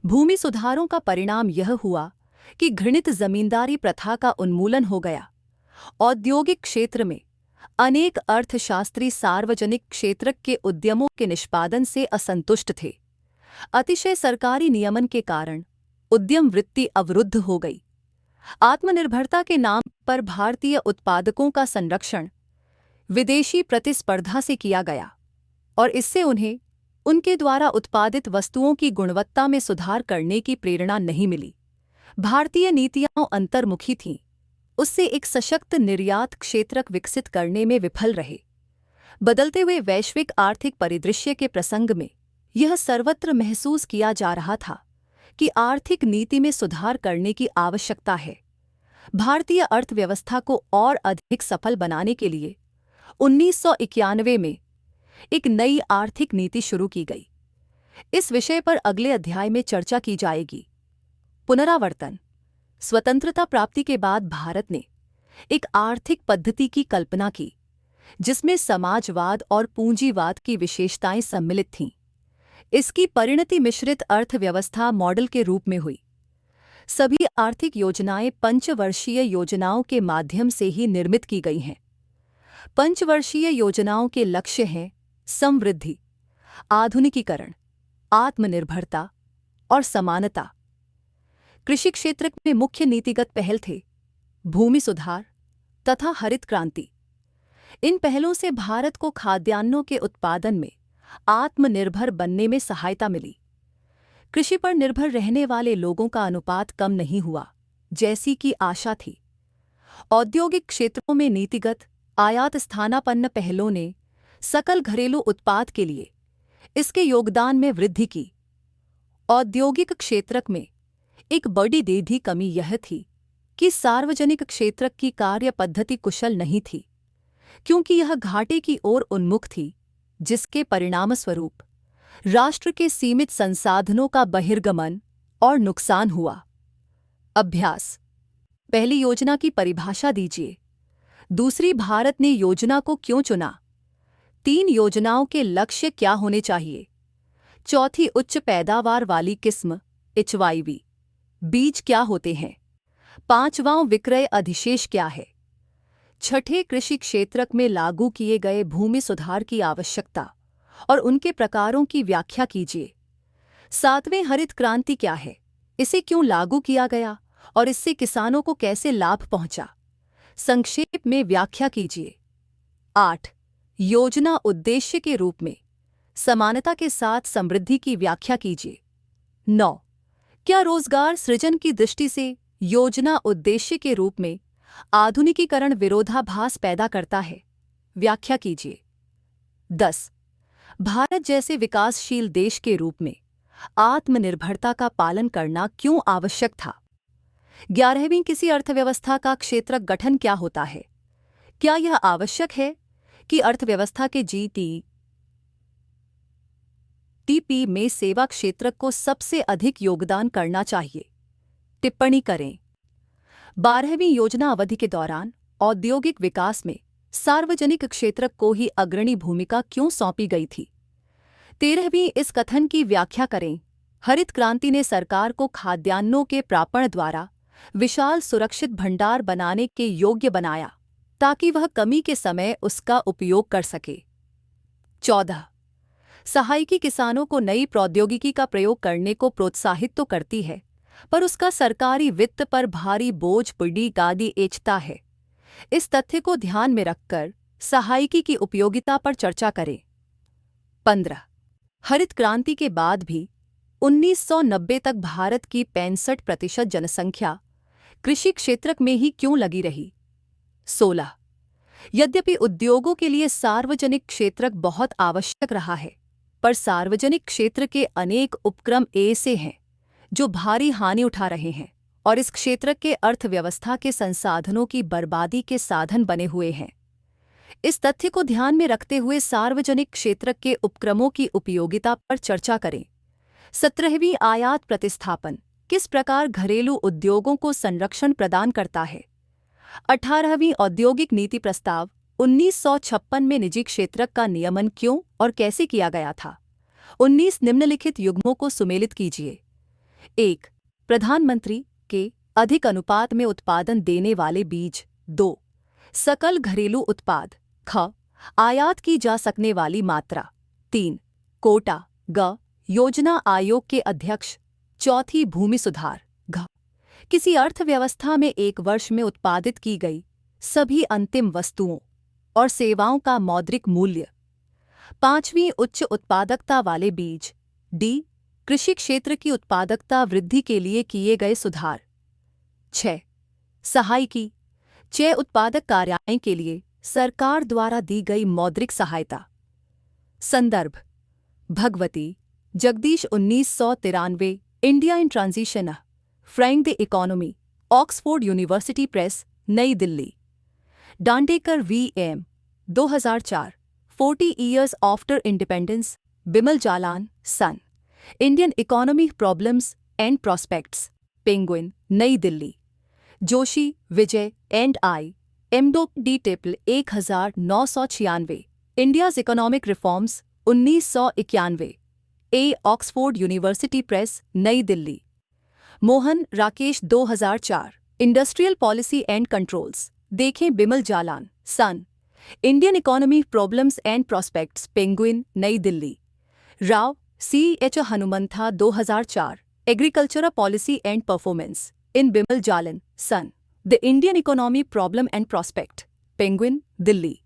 भूमि सुधारों का परिणाम यह हुआ कि घृणित जमींदारी प्रथा का उन्मूलन हो गया। औद्योगिक क्षेत्र में अनेक अर्थशास्त्री सार्वजनिक क्षेत्र के उद्यमों के निष्पादन से असंतुष्ट थे। अतिशय सरकारी नियमन के कारण उद्यम वृत्ति अवरुद्ध हो गई। आत्मनिर्भरता के नाम पर भारतीय उत्पादकों का संरक्षण विदेशी प्रतिस्पर्धा से किया गया और इससे उन्हें उनके द्वारा उत्पादित वस्तुओं की गुणवत्ता में सुधार करने की प्रेरणा नहीं मिली। भारतीय नीतियां अंतर्मुखी थीं, उससे एक सशक्त निर्यात क्षेत्र विकसित करने में विफल रहे। बदलते हुए वैश्विक आर्थिक परिदृश्य के प्रसंग में यह सर्वत्र महसूस किया जा रहा था कि आर्थिक नीति में सुधार करने की आवश्यकता है। भारतीय अर्थव्यवस्था को और अधिक सफल बनाने के लिए 1991 में एक नई आर्थिक नीति शुरू की गई। इस विषय पर अगले अध्याय में चर्चा की जाएगी। पुनरावर्तन। स्वतंत्रता प्राप्ति के बाद भारत ने एक आर्थिक पद्धति की कल्पना की जिसमें समाजवाद और पूंजीवाद की विशेषताएं सम्मिलित थीं। इसकी परिणति मिश्रित अर्थव्यवस्था मॉडल के रूप में हुई। सभी आर्थिक योजनाएं पंचवर्षीय योजनाओं के माध्यम से ही निर्मित की गई हैं। पंचवर्षीय योजनाओं के लक्ष्य हैं समृद्धि, आधुनिकीकरण, आत्मनिर्भरता और समानता। कृषि क्षेत्र में मुख्य नीतिगत पहल थे भूमि सुधार तथा हरित क्रांति। इन पहलों से भारत को खाद्यान्नों के उत्पादन में आत्मनिर्भर बनने में सहायता मिली। कृषि पर निर्भर रहने वाले लोगों का अनुपात कम नहीं हुआ जैसी कि आशा थी। औद्योगिक क्षेत्रों में नीतिगत आयात स्थानापन्न पहलों ने सकल घरेलू उत्पाद के लिए इसके योगदान में वृद्धि की। औद्योगिक क्षेत्र में एक बड़ी देधी कमी यह थी कि सार्वजनिक क्षेत्र की कार्य पद्धति कुशल नहीं थी, क्योंकि यह घाटे की ओर उन्मुख थी, जिसके परिणामस्वरूप राष्ट्र के सीमित संसाधनों का बहिर्गमन और नुकसान हुआ। अभ्यास। पहली योजना की परिभाषा दीजिए। दूसरी, भारत ने योजना को क्यों चुना? 3 योजनाओं के लक्ष्य क्या होने चाहिए? चौथी, उच्च पैदावार वाली किस्म HYV बीज क्या होते हैं? 5वां, विक्रय अधिशेष क्या है? छठे, कृषि क्षेत्र में लागू किए गए भूमि सुधार की आवश्यकता और उनके प्रकारों की व्याख्या कीजिए। 7वें, हरित क्रांति क्या है? इसे क्यों लागू किया गया और इससे किसानों को कैसे लाभ पहुंचा? संक्षेप में व्याख्या कीजिए। 8, योजना उद्देश्य के रूप में समानता के साथ समृद्धि की व्याख्या कीजिए। 9, क्या रोजगार सृजन की दृष्टि से योजना उद्देश्य के रूप में आधुनिकीकरण विरोधाभास पैदा करता है? व्याख्या कीजिए। 10, भारत जैसे विकासशील देश के रूप में आत्मनिर्भरता का पालन करना क्यों आवश्यक था? 11वीं, किसी अर्थव्यवस्था का क्षेत्र गठन क्या होता है? क्या यह आवश्यक है कि अर्थव्यवस्था के GDP में सेवा क्षेत्र को सबसे अधिक योगदान करना चाहिए? टिप्पणी करें। 12वीं योजना अवधि के दौरान औद्योगिक विकास में सार्वजनिक क्षेत्र को ही अग्रणी भूमिका क्यों सौंपी गई थी? 13वीं, इस कथन की व्याख्या करें। हरित क्रांति ने सरकार को खाद्यान्नों के प्रापण द्वारा विशाल सुरक्षित भंडार बनाने के योग्य बनाया ताकि वह कमी के समय उसका उपयोग कर सके। 14, सहायकी किसानों को नई प्रौद्योगिकी का प्रयोग करने को प्रोत्साहित तो करती है, पर उसका सरकारी वित्त पर भारी बोझ पड़ता है। इस तथ्य को ध्यान में रखकर सहायकी की उपयोगिता पर चर्चा करें। 15, हरित क्रांति के बाद भी 1990 तक भारत की 65% जनसंख्या कृषि क्षेत्र में ही क्यों लगी रही? 16. यद्यपि उद्योगों के लिए सार्वजनिक क्षेत्र बहुत आवश्यक रहा है, पर सार्वजनिक क्षेत्र के अनेक उपक्रम ऐसे हैं जो भारी हानि उठा रहे हैं और इस क्षेत्र के अर्थव्यवस्था के संसाधनों की बर्बादी के साधन बने हुए हैं। इस तथ्य को ध्यान में रखते हुए सार्वजनिक क्षेत्र के उपक्रमों की उपयोगिता पर चर्चा करें। 17वीं आयात प्रतिस्थापन किस प्रकार घरेलू उद्योगों को संरक्षण प्रदान करता है? 18वीं औद्योगिक नीति प्रस्ताव 1956 में निजी क्षेत्र का नियमन क्यों और कैसे किया गया था? 19 निम्नलिखित युग्मों को सुमेलित कीजिए। 1. प्रधानमंत्री के अधिक अनुपात में उत्पादन देने वाले बीज। 2. सकल घरेलू उत्पाद। ख. आयात की जा सकने वाली मात्रा। 3. कोटा। ग. योजना आयोग के अध्यक्ष। 4. भूमि सुधार। घ. किसी अर्थव्यवस्था में एक वर्ष में उत्पादित की गई सभी अंतिम वस्तुओं और सेवाओं का मौद्रिक मूल्य। 5वीं उच्च उत्पादकता वाले बीज। डी. कृषि क्षेत्र की उत्पादकता वृद्धि के लिए किए गए सुधार। 6. सहायकी। 6 उत्पादक कार्यालय के लिए सरकार द्वारा दी गई मौद्रिक सहायता। संदर्भ: Bhagwati Jagdish 1993 India in transition frank the economy Oxford university press Nai Delhi. Dandekar V.M. 2004 40 Years After Independence Bimal Jalan सन Indian economy problems and prospects Penguin Nai Delhi. Joshi Vijay and I M.D. टिपल 1996 इंडियाज इकोनॉमिक रिफॉर्म्स 1991 ए Oxford university press Nai Delhi. Mohan Rakesh 2004 industrial policy and controls देखें बिमल जालान सन Indian economy problems and prospects Penguin Nai Delhi. Rao C.H. Hanumantha 2004 agriculture policy and performance in Bimal Jalan सन the Indian economy problem and prospect Penguin Delhi.